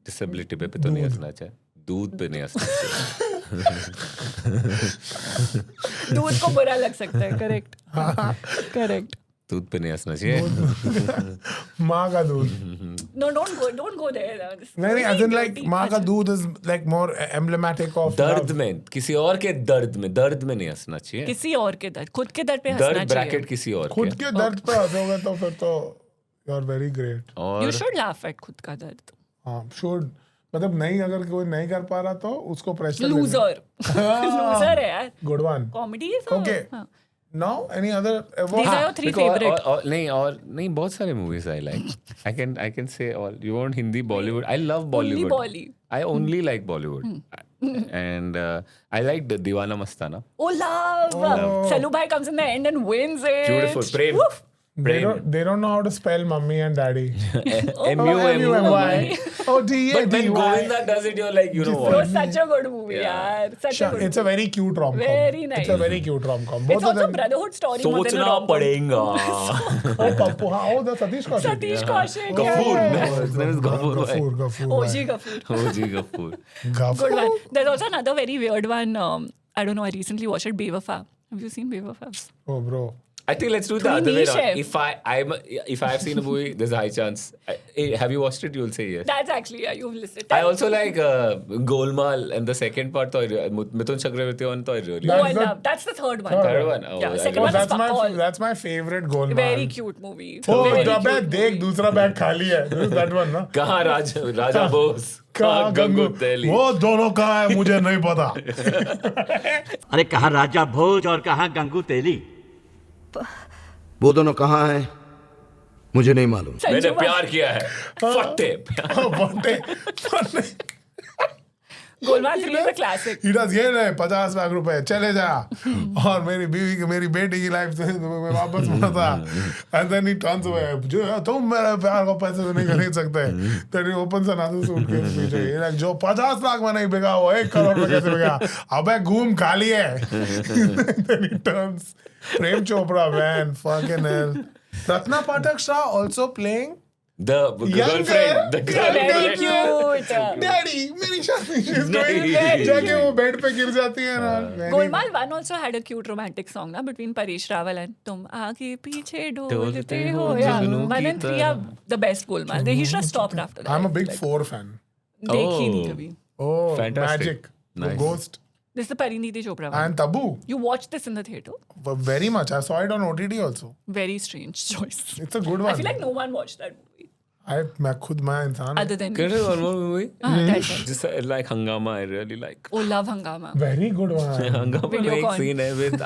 Disability पे तो नहीं हंसना चाहिए. दूध पे नहीं हंसना चाहिए. दूध को बुरा लग सकता है. Correct. Correct. दूध पे नहीं हंसना चाहिए. माँ का दूध. No, don't go there. This is नहीं, as really in like dirty. माँ का दूध is like more emblematic of दर्द love. में किसी और के दर्द में नहीं हंसना चाहिए. किसी और के दर्द, खुद के दर्द पे हंसना दर्द चाहिए. ब्रैकेट किसी और खुद के. के दर्द पे हंसोगे तो फिर तो you are very great. You और should laugh at खुद का दर्द. हाँ, should. मतलब नहीं, अगर कोई नहीं कर पा रहा तो उसको प्रेशर. Loser. Loser है यार. Good one. Comedy is a- Okay. हाँ. Now any other These award? are your three Because favorite. नहीं बहुत सारे movies I like. I can say all. You want Hindi, Bollywood? I love Bollywood. Bolly. I only like Bollywood. And I like the Deewana Mastana. Oh, love. Salu Bhai comes in the end and wins it. Beautiful. Prem. Woof. They don't know how to spell mummy and daddy. M-U-M-Y. Oh, But when D-A-D-Y. Govinda does it, you're like, you know Bro, what? such a good movie, yaar. Such a good It's a very cute rom-com. Very nice. It's a very cute rom-com. It's Both of also them. brotherhood story more than a सोचना rom-com. पड़ेगा. Oh, Pappu. Oh, the Satish Kaushik. Satish Kaushik. Gafur. yeah. No, his name is Gafur. Gafur. OG Gafur. OG Gafur. Gafur. Good one. There's also another very weird one. I don't know. I recently watched it, Bewafa. Have you seen Bewafa? Oh, bro. I think let's do it the Thodi other way niche around. hai. If I have seen a movie, there's a high chance. Have you watched it? You'll say yes. That's actually, yeah, you've listened. I also like Golmaal and the second part. Mithun Chakravarti one. I really Oh, like. I love. That's the third one. Third one. Oh, Yeah, I second don't one know. is fuck all. That's my favorite Golmaal. Very cute movie. Oh, Very अबे cute देख movie. दूसरा bag खाली है. This is that one, ना? कहाँ राजा बोस? कहाँ गंगू तेली? वो दोनों कहाँ है मुझे नहीं पता. अरे कहाँ राजा भोज और कहाँ गंगू तेली? वो दोनों कहाँ हैं मुझे नहीं मालूम. मैंने संजू प्यार किया है. फट्टे. बंटे. Golmaal 3 is a classic. He does ये रहे 50 लाख रुपए चले जा और मेरी बीवी की मेरी बेटी की लाइफ से मैं वापस मुड़ा. And then he turns away. जो तुम मेरे प्यार को पैसे से नहीं खरीद सकते. Then he opens another suitcase पीछे. Like जो 50 लाख में नहीं बिका वो 1 करोड़ में कैसे बिका? अबे घूम खाली है. Then he turns. Prem Chopra, man, fucking hell. Ratna Pathak Shah also playing. The Young girlfriend. The girl. Very girlfriend. cute. Daddy, मेरी शादी she's नहीं. going. जाके वो बेड पे गिर जाती है ना. Very- Golmaal 1 also had a cute romantic song na, between Paresh Rawal and तुम आगे पीछे डोलते हो. Yeah, जुगनू 1 की and 3 are the best Golmaal. He should have stopped after that. I'm a big Like, 4 fan. देखी नहीं Oh. कभी. Oh, Fantastic. Magic. The Nice. Ghost. This is the Pariniti Chopra one. And Tabu. You watched this in the theater? Very much. I saw it on OTT also. Very strange choice. It's a good one. I feel like no one watched that movie मैं खुद मैं इंसान other than Can I one more movie? tell. Just like Hangama, I really like. Oh, love Hangama. very good one. Hangama में एक Videocon. scene है with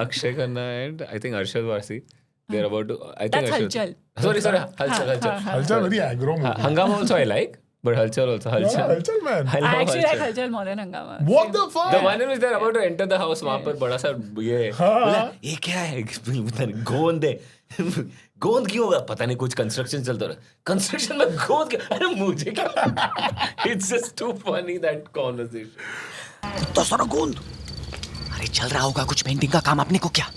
Akshay Khanna and I think Arshad Varsi. They're about to. I think That's Arshad. Halchal. Sorry, Halchal. Halchal very aggro movie. Hangama also I like, but Halchal also. Yeah, Halchal. Halchal man. I I love actually like Halchal. Halchal more than Hangama. What the fuck? The one in which they're about to enter the house, वहाँ पर बड़ा सा ये बोला, ये क्या है? पता नहीं, गोंद है. गोंद क्यों होगा? पता नहीं, कुछ कंस्ट्रक्शन चलता रहा. कंस्ट्रक्शन में गोंद क्या? अरे मुझे क्या? It's just too funny that conversation. तो सर गोंद अरे चल रहा होगा कुछ पेंटिंग का काम अपने को क्या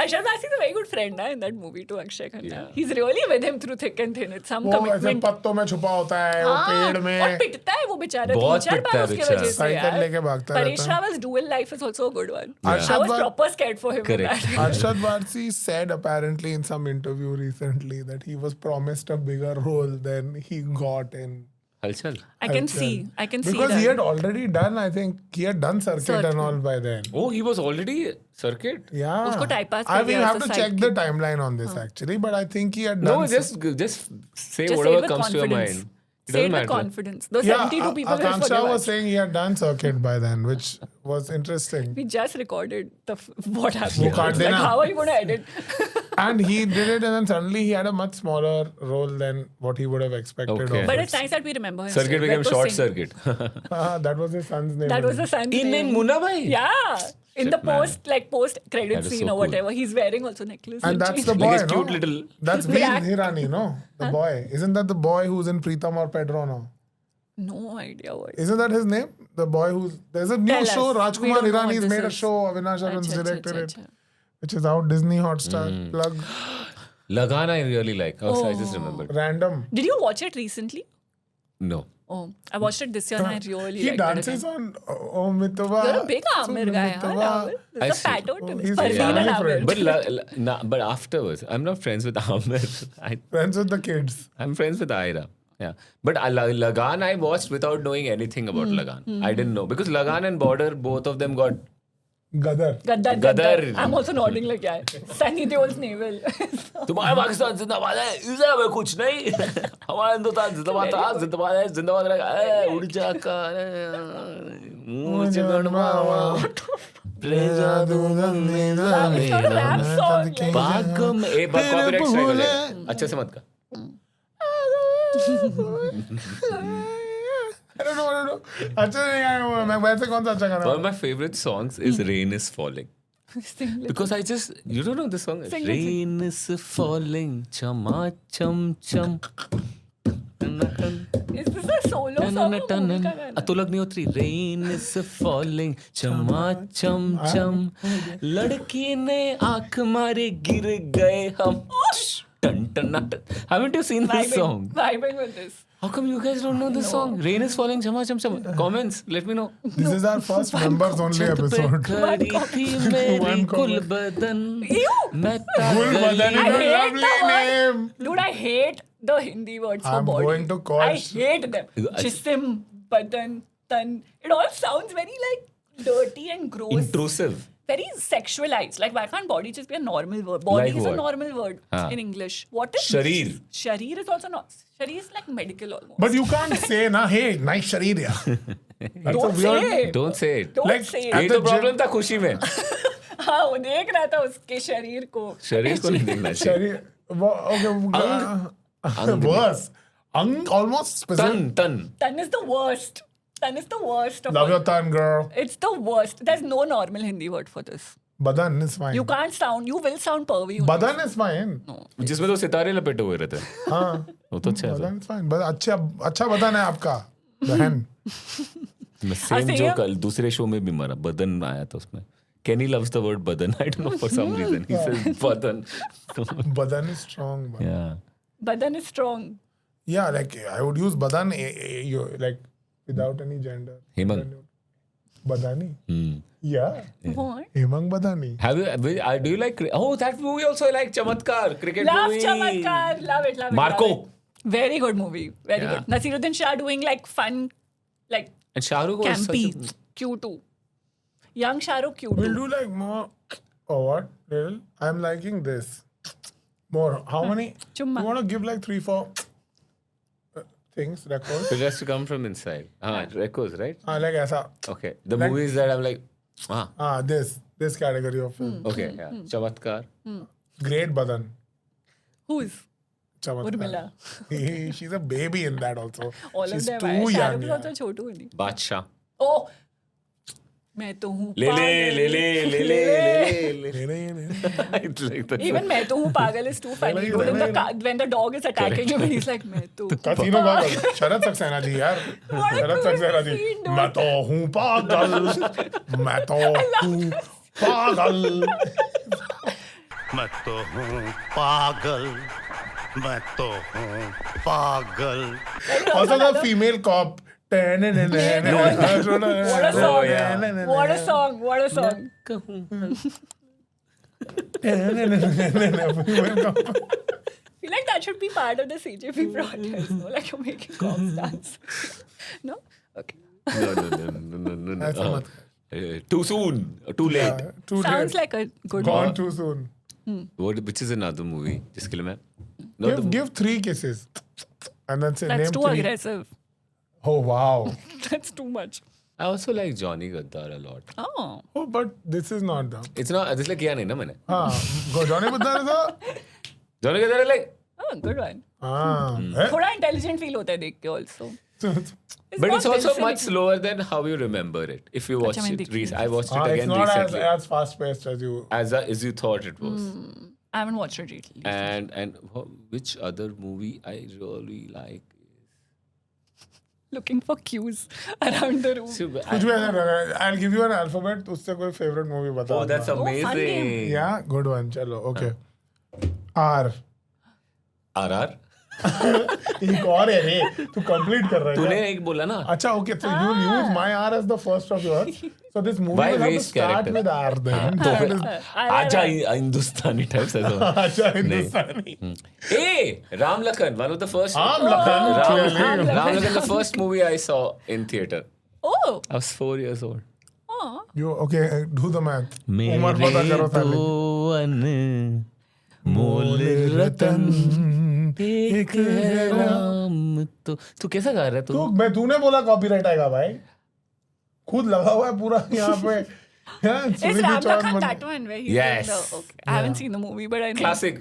Arshad Varsi is a very good friend in that movie to Akshay Khanna. He's really with him through thick and thin. It's some वो ऐसे commitment. पत्तों में छुपा होता है वो पेड़ और में पिटता है वो बेचारा बहुत 3-4 पिटता है बार उसके बेचारा। वजह से साइकिल यार। लेके भागता रहता Paresh है। Rawal's dual life is also a good one. I Arshad was Var- proper scared for him in Correct. that. Arshad Varsi said apparently in some interview recently that he was promised a bigger role than he got in Halchal. I can Halchal. see. I can see because that. he had already done, I think he had done circuit and all by then. Oh, he was already circuit. Yeah. उसको typepass I कर mean, दिया you have as to a check the sidekick. timeline on this actually, but I think he had No, done. just say Just whatever say it with comes to your confidence. mind. It Say doesn't it with matter. confidence. Those yeah, 72 people will Akanksha forgive was us. saying he had done circuit by then, which was interesting. We just recorded what वो happened. काट It's like, देना। how are you going to edit? And he did it, and then suddenly he had a much smaller role than what he would have expected. Okay. Of But it. it's nice that we remember him. Circuit still. became That was short Singh. circuit. That was his son's name. That was the son's In name. Munna Bhai. Yeah. In Shit, the post credit That is scene so or cool. whatever, he's wearing also necklace. And that's the chain. boy, Like his no? cute little- That's Veer Black. Hirani, no? The boy. Isn't that the boy who's in Pritam or Pedro now? No idea what. Isn't that his name? The boy who's... There's a new Tell show, us. We Rajkumar don't know what Hirani's this made a is. show, Avinash Arons Acha, acha, directed acha, it, acha. which is out, Disney Hotstar. Plug. Lagan I really like. Oh, I just remembered. Random. Did you watch it recently? No. Oh, I watched it this year and I really He liked dances it. on Oh Mitwa. You're a big Amir guy, huh? Rahul? I There's a see. fat out to he's this. a Parveen family and Amir. friend. But afterwards, I'm not friends with Amir. Friends with the kids. I'm friends with Aira. Yeah. But Lagan I watched without knowing anything about Lagan. I didn't know. Because Lagan and Border, both of them got... Gadar. Gaddar, Gaddar. Gaddar. I'm also nodding like yeah. Sunny Deol's navel. तुम्हारा पाकिस्तान जिंदाबाद है इधर में कुछ नहीं हमारा हिंदुस्तान जिंदाबाद था जिंदाबाद है जिंदाबाद रहेगा उड़ जा कर मुझे गणमावा प्रेजा It's not a rap song. Like, पागम ए कॉपीराइट स्ट्राइक हो जाएगा अच्छे से मत कर I don't know. अच्छा नहीं आया मैं वैसे कौन सा अच्छा गाना one of my favorite songs is Rain is Falling sing it. because I just you don't know this song Sing it, Rain is falling chama cham cham Is this a solo song or movie ka gana? Atul Agnihotri Rain is falling चमा चम चम लड़की ने आंख मारे गिर गए हम टन टन टन Haven't you seen this song? Vibing with this. How come you guys don't know this song? Rain is falling chama cham cham Comments let me know This is our first members only episode. खड़ी थी मेरी कुल बदन Ew! मैं Gulbadan I is a hate lovely the word. name. Dude, I hate the Hindi words for I'm body. going to call I hate them. Jisim, badan, tan. It all sounds very like dirty and gross. intrusive Very sexualized. Like, why can't body just be a normal word? Body Like is what? a normal word Haan. in English. What is Shareer. Shareer is also not. Shareer is like medical almost. But you can't say na, hey, nice sharir ya. That's don't a weird. say it. don't say it Don't Like, say यही it. the तो problem था खुशी में हाँ, वो देख रहा था उसके शरीर को. शरीर को नहीं देखना चाहिए Sharir. Okay. Worse. Almost specific. तन Tan is the worst. Tan is the worst of Love all. your tongue, girl. It's the worst. There's no normal Hindi word for this. Badan is fine. You can't sound. You will sound pervy. Badan is fine. जिसमें तो सितारे लपेटे हुए रहते हैं हाँ. वो तो अच्छा है Badan is fine. But अच्छा बदन है आपका. बहन. मैं सेम say जो yeah. कल दूसरे शो में भी मरा बदन आया था उसमें Kenny loves the word badan I don't know for some reason he says badan Badan is strong. Man. yeah Badan is strong. Yeah, like I would use badan like without any gender. Hemang Badani. Yeah. What? Hemang Badani. do you like oh that movie also I like Chamatkar cricket Love movie Chamatkar. Love it. Love it. Marco. Love it. Very good movie. Very Yeah. good. Nasiruddin Shah doing like fun, like and Shah Rukh was such campy, a Q2. Young Shahrukh cute. We'll do like more. Oh, what? Little? I'm liking this. More. How many? Chumma. You want to give like 3-4 things, records? It has to come from inside. Records, right? Like aisa. Okay. The Like- movies that I'm like, This category of film. okay, yeah. Chamatkar. Great Badan. Who's? Chamatkar. Urmila. She's a baby in that also. All She's of them. too Shahrukh young. is also छोटू नहीं. Badshah. Oh. मैं तो हूँ ले It's like that. Even मैं तो हूँ पागल is too funny. When the dog is attacking him, he's like मैं तो. तीनों पागल. शरद सक्सेना जी यार. शरद सक्सेना जी. मैं तो हूँ पागल. मैं तो हूँ पागल. मैं तो हूँ पागल, मैं तो हूँ पागल. Also the female cop. What a song! yeah. What a song! What a song! feel like that should be part of the CJP project. No? Like you're making cops dance. No? Okay. No. ऐसा मत Too soon. Too late. Too Sounds late. like a good Gone one. too soon. Which is another movie जिसके लिए मैं Give 3 kisses. And then say That's name too 3. aggressive. Oh wow. That's too much. I also like Johnny Gaddar a lot. Oh. Oh, but this is not the. It's not this like किया नहीं ना मैंने. Go Johnny Gaddar is a. Johnny Gaddar is like Oh, good one. Eh? थोड़ा intelligent feel होता है देख के also. but not it's also Wilson, much it's- slower than how you remember it. If you watch मैंने it देखी recently, I watched it It's again not recently. as fast paced as you. As you thought it was. I haven't watched it lately. And which other movie I really like? Looking for cues around the room. कुछ भी ऐसा लगा. I'll give you an alphabet. उससे कोई favorite movie बता. Oh, that's fun amazing. game. Yeah, good one. चलो, okay. R. RR. एक और है रे. तू complete कर रहा है. तूने क्या? एक बोला ना. अच्छा, okay. So you'll use my R as the first of yours. So this movie Why will have to waste start character? with R then. तो फिर आजा हिंदुस्तानी types ऐसा. अच्छा, हिंदुस्तानी. Hey, Ram Lakhan, one of the first. Ram Lakhan, clearly. Ram Lakhan, the first movie I saw in theater. Oh. I was 4 years old. Oh. You okay? Do the math. उम्र पता करो पहले. मोल रतन एक है राम तो तू कैसा गा रहा है तू तूने बोला कॉपीराइट आएगा भाई. खुद लगा हुआ है पूरा यहाँ पे. Is Ram Lakhan that one where he's Yes. in the... Okay. I haven't seen the movie, but I know. classic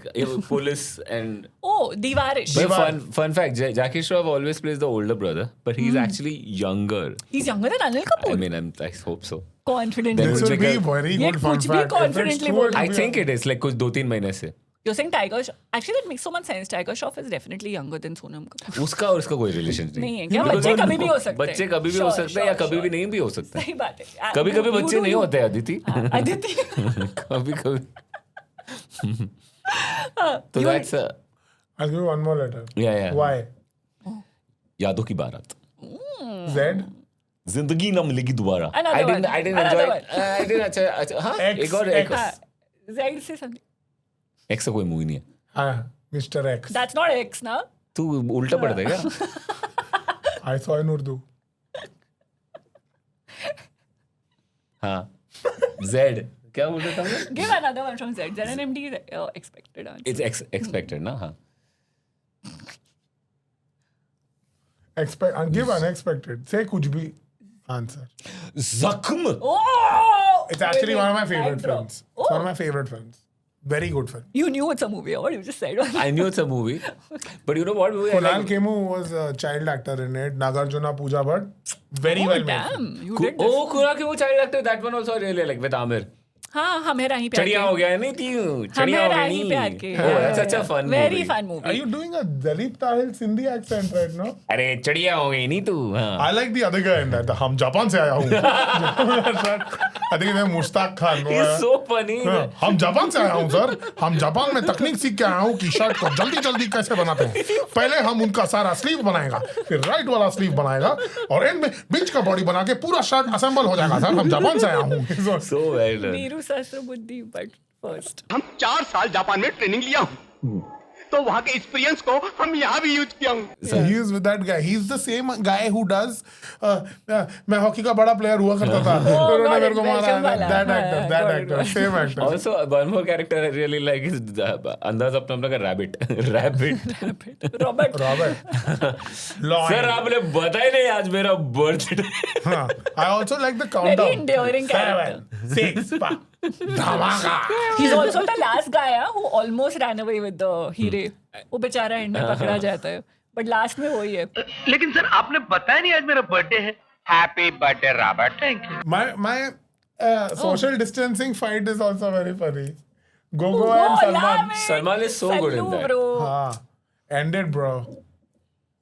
police and Oh, Diwarish. but fun fact Jackie Shroff always plays the older brother but he's actually younger. He's younger than Anil Kapoor. I mean I hope so. Confident. Then This would will be be a- very ये good fun कुछ भी fact. If it's confidently true, बोल- it will I be think it is like कुछ 2-3 महीने से. You're saying Tiger Shroff. Actually, that makes so much sense. Tiger Shroff is definitely younger than Sonam Kapoor. उसका और इसका कोई relation नहीं है क्या? बच्चे कभी भी हो सकते हैं. बच्चे कभी भी हो सकते हैं या कभी भी नहीं भी हो सकते हैं. सही बात है. कभी कभी You बच्चे do नहीं you. होते अदिति. Aditi. कभी कभी. तो that's I'll give you one more letter. yeah. Y. यादों की बारात. Z. जिंदगी न मिलेगी दोबारा. Another I didn't one. enjoy Another it. I didn't अच्छा हाँ X, एक और X. एक. Z से something. X का कोई मूवी नहीं है. हाँ, Mr. X. That's not X, na? तू उल्टा पढ़ता है क्या? I saw in Urdu. हाँ. Z. क्या बोल रहा था मैं? Give another one from Z. ZNMD is expected answer. It's expected ना हाँ. Give unexpected. Say कुछ भी answer. जख्म. Oh! It's actually one of my Mic favorite drop. films. It's one of my favorite films. Very good film. You knew it's a movie, or what you just said? I knew it's a movie, but you know what movie I Kunal like? Kemu was a child actor in it. Nagarjuna Pooja Bhatt. Very well made. Damn, you did this. Oh, Kunal Kemu child actor. That one also I really like with Amir. हाँ हमें राही पे चढ़िया हो गया नहीं थी चढ़िया हो गया राही पे नहीं. आके. Oh, that's such a fun Very movie. fun Are movie. you doing a Dalip Tahil Sindhi accent right now? अरे चढ़िया हो गई नहीं तू. हाँ. I like the other guy in that. हम जापान से आया हूँ. I think it's Mushtaq Khan. He's so funny. हाँ, हम जापान से आया हूँ सर. हम जापान में तकनीक सीख के आया हूँ कि शर्ट को जल्दी जल्दी कैसे बनाते हैं. पहले हम उनका सारा स्लीव बनाएगा, फिर राइट वाला स्लीव बनाएगा और एंड में बीच का बॉडी बना के पूरा शर्ट असेंबल हो जाएगा सर. हम जापान से आया हूँ. So well done. वीरू सहस्त्र बुद्धि but first. हम 4 साल जापान में ट्रेनिंग लिया हूँ तो वहाँ के एक्सपीरियंस को हम यहाँ भी यूज किया हूँ. He is with that guy. He's the same guy who does. मैं हॉकी का बड़ा प्लेयर हुआ करता था. तो उन्होंने मेरे को मारा. That actor, same actor. Also, one more character I really like is अंदाज अपना अपना का rabbit. रॉबर्ट Sir, आपने बताया नहीं आज मेरा बर्थडे. हाँ. I also like the countdown. Very endearing character. 7, 6, 5. धमाका. He's also the last guy who almost ran away with the हीरे. वो बेचारा एंड में पकड़ा जाता है. But last में वही है. लेकिन सर आपने बताया नहीं आज मेरा बर्थडे है. Happy birthday Robert. Thank you. My social distancing fight is also very funny. Gogo and Salman. Salman is so good in that. Bro. End it, bro.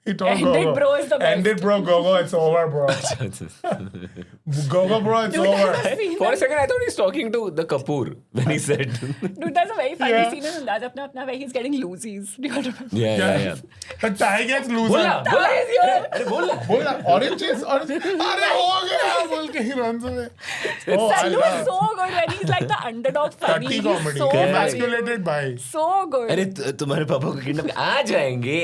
He told End it, Gogo. bro, is the best. End it, bro. Gogo, it's over, bro. Gogo, bro, it's over. For a second, I thought he's talking to the Kapoor when he said. Dude, that's a very funny Yeah. scene in Andaz Apna Apna where he's getting loosies. Do you remember? Yeah. The tie gets loser. बोला. अरे बोल. बोला orange is orange. अरे हो गया बोल के he runs away. Oh, I Sallu is love so good when he's like the underdog funny. dirty He's comedy. so funny. Emasculated by. So good. अरे तुम्हारे पापा को किडनैप आ जाएंगे.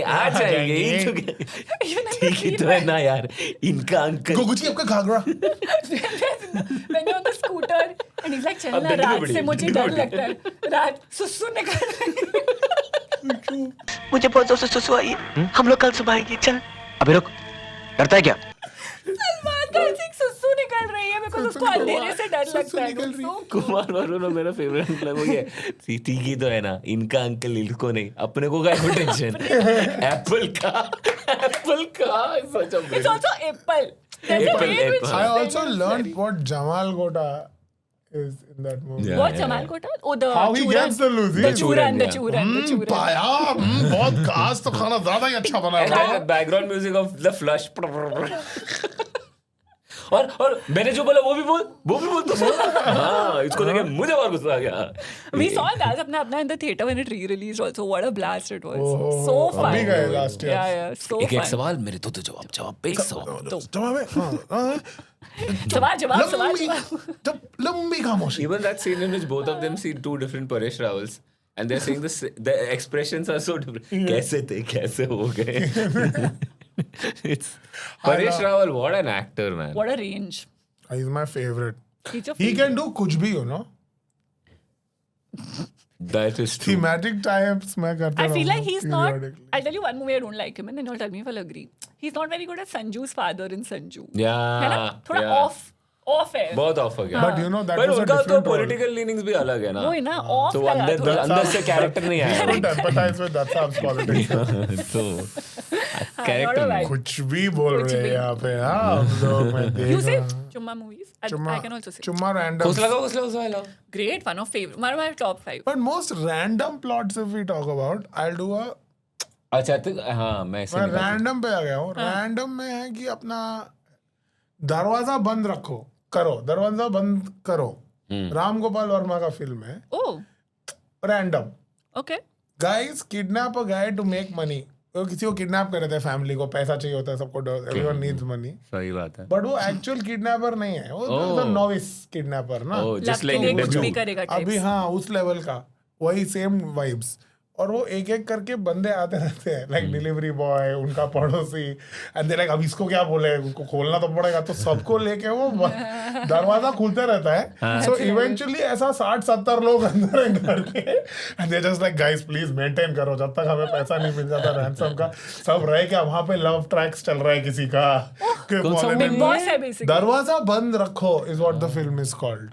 ठीक ही तो है ना यार. इनका अंकल. Gogo जी आपका Ghaghara. When you're on the scooter and he's like, चल अब ना दिल्ली में रात बढ़िया, से मुझे दिल्ली में डर लगता है. रात सुसु निकल रही है. मुझे बहुत जोर से सुसु आई है. हम लोग कल सुबह आएंगे. चल अभी रुक. डरता है क्या? सलमान खान से एक सुसु निकल रही है बिकॉज़ उसको अंधेरे से डर लगता है. निकल रही है. So कुमार वरुण मेरा फेवरेट मतलब वो ये सीटी की तो है ना. इनका अंकल इनको नहीं. अपने को क्या टेंशन. एप्पल का. Such a It's also Apple. There's a Apple, way in which Apple. I also learned what Jamal Gota is in that movie. Yeah. What Jamal Kota? Oh, the How he Churan. gets the loose. The Churan, the Churan. पाया बहुत खास तो खाना ज्यादा ही अच्छा बना And हुआ then the background music of the flush. और मैंने जो बोला वो भी बोल तो बोल. हाँ, इसको देख के मुझे और गुस्सा आ गया. We saw that अपना in the theater when it re-released also. What a blast it was. Oh, So अभी fun. गए last year. Yeah, so एक fun. सवाल मेरे तो जवाब पे एक सवाल. जवाब है हाँ जवाब. लंबी खामोशी. Even that scene in which both of them see two different Paresh Rawals and they're saying the expressions are so different. कैसे हो गए. It's Paresh Rawal, what an actor, man. What a range. He's my favorite. He's your He favorite. can do कुछ भी, you know. That is true. Thematic types मैं करता I feel like he's not. periodically. I'll tell you one movie I don't like him in, and you'll tell me if I'll agree. He's not very good as Sanju's father in Sanju. है ना? Yeah. थोड़ा off है. बहुत of हो गया. But you know that पर was a उनका तो different role. पॉलिटिकल लीनिंग्स भी अलग है ना. वो है ना off तो लगा थोड़ा. अंदर से कैरेक्टर नहीं आया. Don't empathize with that Sab's politics. तो not कैरेक्टर a नहीं. vibe. कुछ भी बोल कुछ रहे भी. हैं यहाँ पे हाँ हम लोग मैं देख You say रहा हूँ. Chumma movies? I Chumma can also say. Chumma random. घोसला Great, one of favorite. One of my top 5. But most random plots if we talk about, I'll do a अच्छा तो हाँ मैं ऐसे मैं निकाल रैंडम पे आ गया हूँ. रैंडम में है कि अपना दरवाजा बंद करो. राम गोपाल वर्मा का फिल्म है. Oh, random. okay. Guys kidnap a guy to make money. वो किसी को किडनैप कर रहे थे. फैमिली को पैसा चाहिए होता है सबको. Everyone needs money. सही बात है. बट वो एक्चुअल किडनैपर नहीं है. वो नॉविस किडनैपर ना. Oh, just लव like के लिए कुछ Debut. भी करेगा अभी types. हाँ उस लेवल का वही सेम वाइब्स. और वो एक एक करके बंदे आते रहते हैं लाइक डिलीवरी बॉय उनका पड़ोसी एंड दे लाइक अब इसको क्या बोले उनको खोलना तो पड़ेगा तो सबको लेके वो दरवाजा खुलते रहता है. सो इवेंचुअली ऐसा 60-70 लोग अंदर हैं घर के and they just like guys please maintain करो जब तक हमें पैसा नहीं मिल जाता रैंसम का. सब रह क्या वहां पे लव ट्रैक्स चल रहा है किसी का. Big Boss है basically. दरवाजा बंद रखो is what the film is called.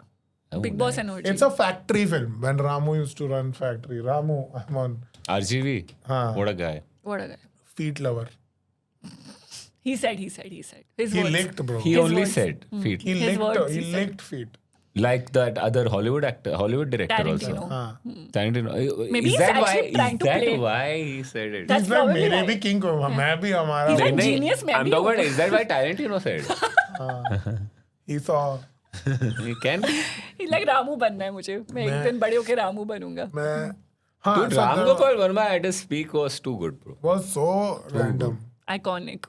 Big Boss energy. It's a factory film. When Ramu used to run factory. Ramu, I'm on RGV. हाँ. What a guy. What a guy. feet lover. He said. His He words. licked, bro. He His only words. said feet. He His licked. words, He he said. licked feet. Like that other Hollywood director Tarantino. also. हाँ. Tarantino. Maybe Is he's that why? actually trying Is to that play. why he said it? That's He's like probably मेरे why. भी king को मैं भी हमारा. He's like नहीं, genius में I'm भी talking हो. about, is that why Tarantino said? He saw. You can be. He's like Ramu बनना है मुझे. मैं एक दिन बड़े होके रामू बनूंगा. मैं हाँ. Dude, ऐसा Ram था. Gopal Verma at his peak was too good, bro. Was so random. Iconic.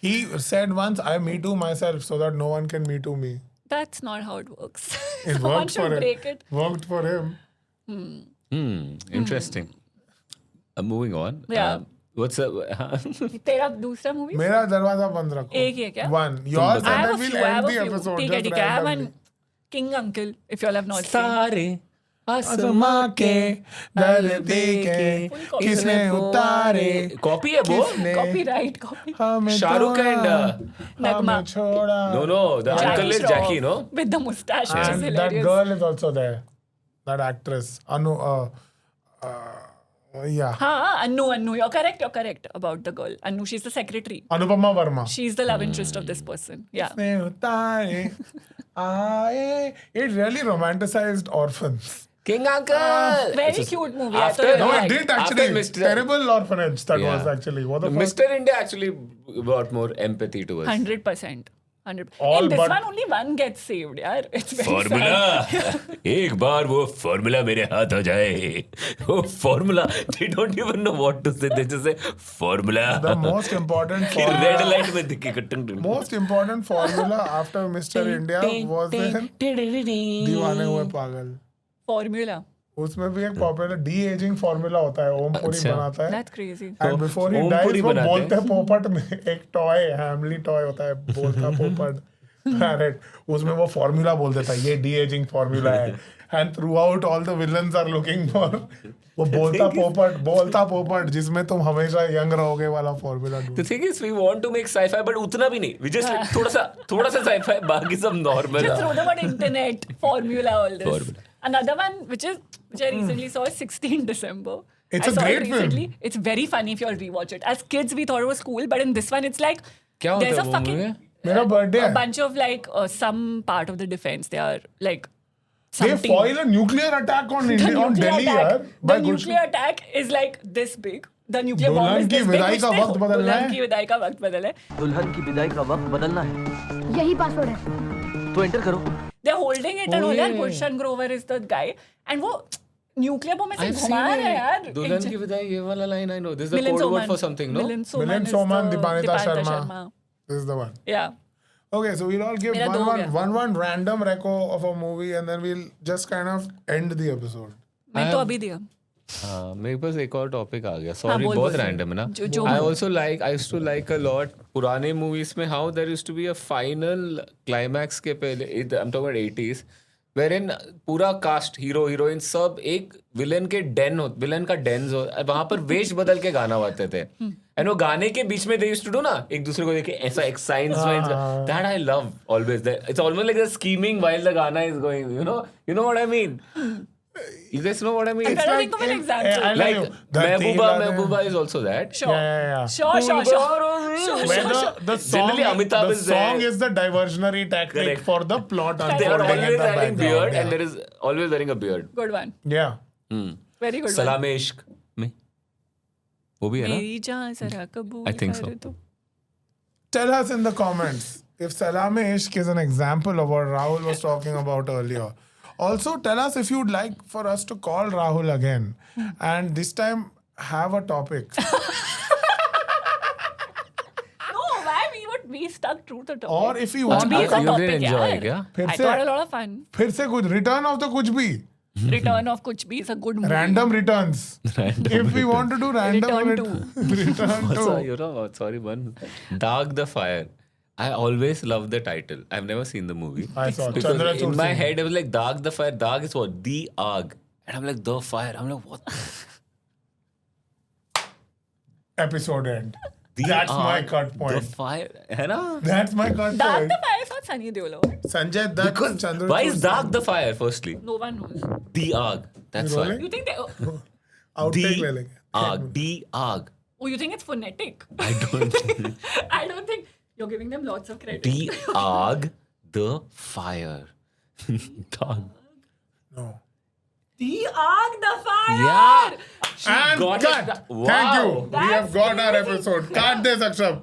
He said once, "I me too myself so that no one can me too me." That's not how it works. It Someone worked for should him. break it. Worked for him. Interesting. moving on. Yeah. What's up? तेरा दूसरा movie मेरा दरवाजा बंद रखो. एक ही है क्या? One. Yours बताओ. I and have a then we'll few. I have end a the few. episode. ठीक है just ठीक है. I have randomly. one King Uncle. If you all have not seen. सारे आसमां के धरती के किसने उतारे कॉपी है वो. किसने Copyright. हमें शाहरुख तोड़ा, and Nagma. हमें छोड़ा. no, the uncle is Jackie, no? With the mustache, which is And that hilarious. girl is also there. That actress, Anu. Yeah, हाँ, Annu. You're correct about the girl. Annu, she's the secretary. Anupama Verma. She's the love interest of this person. Yeah. किसने उतारे आए. It really romanticized orphans. King Uncle. Very cute movie. I After- thought No, you it liked did actually. After Mr. Terrible orphanage that Yeah. was actually. What the fuck? Mr. India actually brought more empathy to us. 100%. 100%. All In this but- one, only one gets saved, yaar. It's very formula sad. एक बार वो formula मेरे हाथ आ जाए वो formula they don't even know what to say they just say formula The most important red formula. Light में दिखे कटन Most important formula after Mr. India was in दीवाने हुए पागल. Formula. उसमें भी एक पॉपुलर डी एजिंग फॉर्मूला होता है. ओम पुरी अच्छा. बनाता है. That's crazy. And before he Om dies Puri वो बनाते बोलते हैं. हैं पोपट में एक टॉय हैमली टॉय होता है बोलता पोपट पैरेट उसमें वो फॉर्मूला बोल देता है ये डी एजिंग फॉर्मूला है and throughout all the villains are looking for वो बोलता पोपट जिसमें तुम हमेशा यंग रहोगे वाला formula The thing is, we want to make sci-fi, but उतना भी नहीं. We just थोड़ा सा sci-fi, बाकी सब normal. Just throw the word internet, formula, all this. Formula. Another one, which I recently saw, is 16 December. It's I a saw great it film. recently. It's very funny if you all rewatch it. As kids, we thought it was cool, but in this one, it's like क्या होता there's है a वो fucking movie? मेरा birthday a है bunch of like some part of the defense. They are like they something. foil a nuclear attack on The India on nuclear Delhi attack, यार the by good nuclear attack is like this big. The nuclear bomb दुल्हन is की this big. विदाई which का they- वक्त बदलना है. दुल्हन की विदाई का वक्त बदला है. दुल्हन की विदाई का वक्त बदलना है यही पासवर्ड है. तो एंटर करो. They're holding it and all that. Gulshan Grover is the guy. And वो nuclear bomb ऐसे I've घुमा seen रहा है it. यार. दुल्हन की विदाई ये वाला line I know. This is the Milind code word Soman. for something, no? Milind Milind is Soman, the- Deepanita Sharma. This is the one. Yeah. Okay, so we'll all give मेरा दो हो गया. one random reco of a movie and then we'll just kind of end the episode. मैं तो अभी दिया. हाँ मेरे पास एक और टॉपिक आ गया सॉरी बोल, बहुत बोल. रैंडम है ना जो I also like I used to like a lot पुराने मूवीज में how there used to be a final climax के पहले I am talking about 80s wherein पूरा कास्ट हीरो हीरोइन सब एक विलन का डेन हो वहां पर वेश बदल के गाना गाते थे एंड वो गाने के बीच में दे यूज्ड टू डू ना एक दूसरे को देखे ऐसा एक science that I love always it's almost like the scheming while the गाना is going you know what I mean You guys know what I mean? I'm trying to think of an example. I Like Dharti Mehbooba is also that. Sure. Yeah. Sure. Where the song, Generally, Amitabh the is song there. is the diversionary tactic Correct. for the plot They are unfolding in always the having background. beard and there is always wearing a beard. Good one. Yeah. Very good one. Salameh इश्क में वो भी है ना? मेरी जान जरा कबूल I think so. कर दो. Tell us in the comments if Salame Ishq is an example of what Rahul was talking about earlier. Also, tell us if you'd like for us to call Rahul again and this time have a topic. No, why we stuck true to the topic. Or if you want कुछ भी to is a come, You did topic enjoy यार. क्या? फिर I से thought a lot of fun. फिर से कुछ return of the कुछ भी Return of कुछ भी is a good movie. random returns. If we want to do random return to Also, you know, sorry, one Dark the Fire. I always love the title. I've never seen the movie. I saw Because Chandrachud in my Singh. head, it was like Dark the Fire. Dark is what? The Arg. And I'm like, the fire. I'm like, what? episode end. The That's my Arg, cut The point. fire. है ना? That's my cut Dark point. the Fire is not Sunny Deol. Sanjay Dutt Because and Chandrachud why is Singh. Dark the Fire, firstly? No one knows. The Arg. That's You why. rolling? You think they? Outtake ले The लेंगे. Arg. The Arg. Oh, you think it's phonetic? I don't. I don't think you're giving them lots of credit. The Arg. The Fire. Dark. No. The Ark the Fire. Yeah. She And got cut. it. Thank you. Wow. We have That's got our crazy. episode. Cut this, Aksham.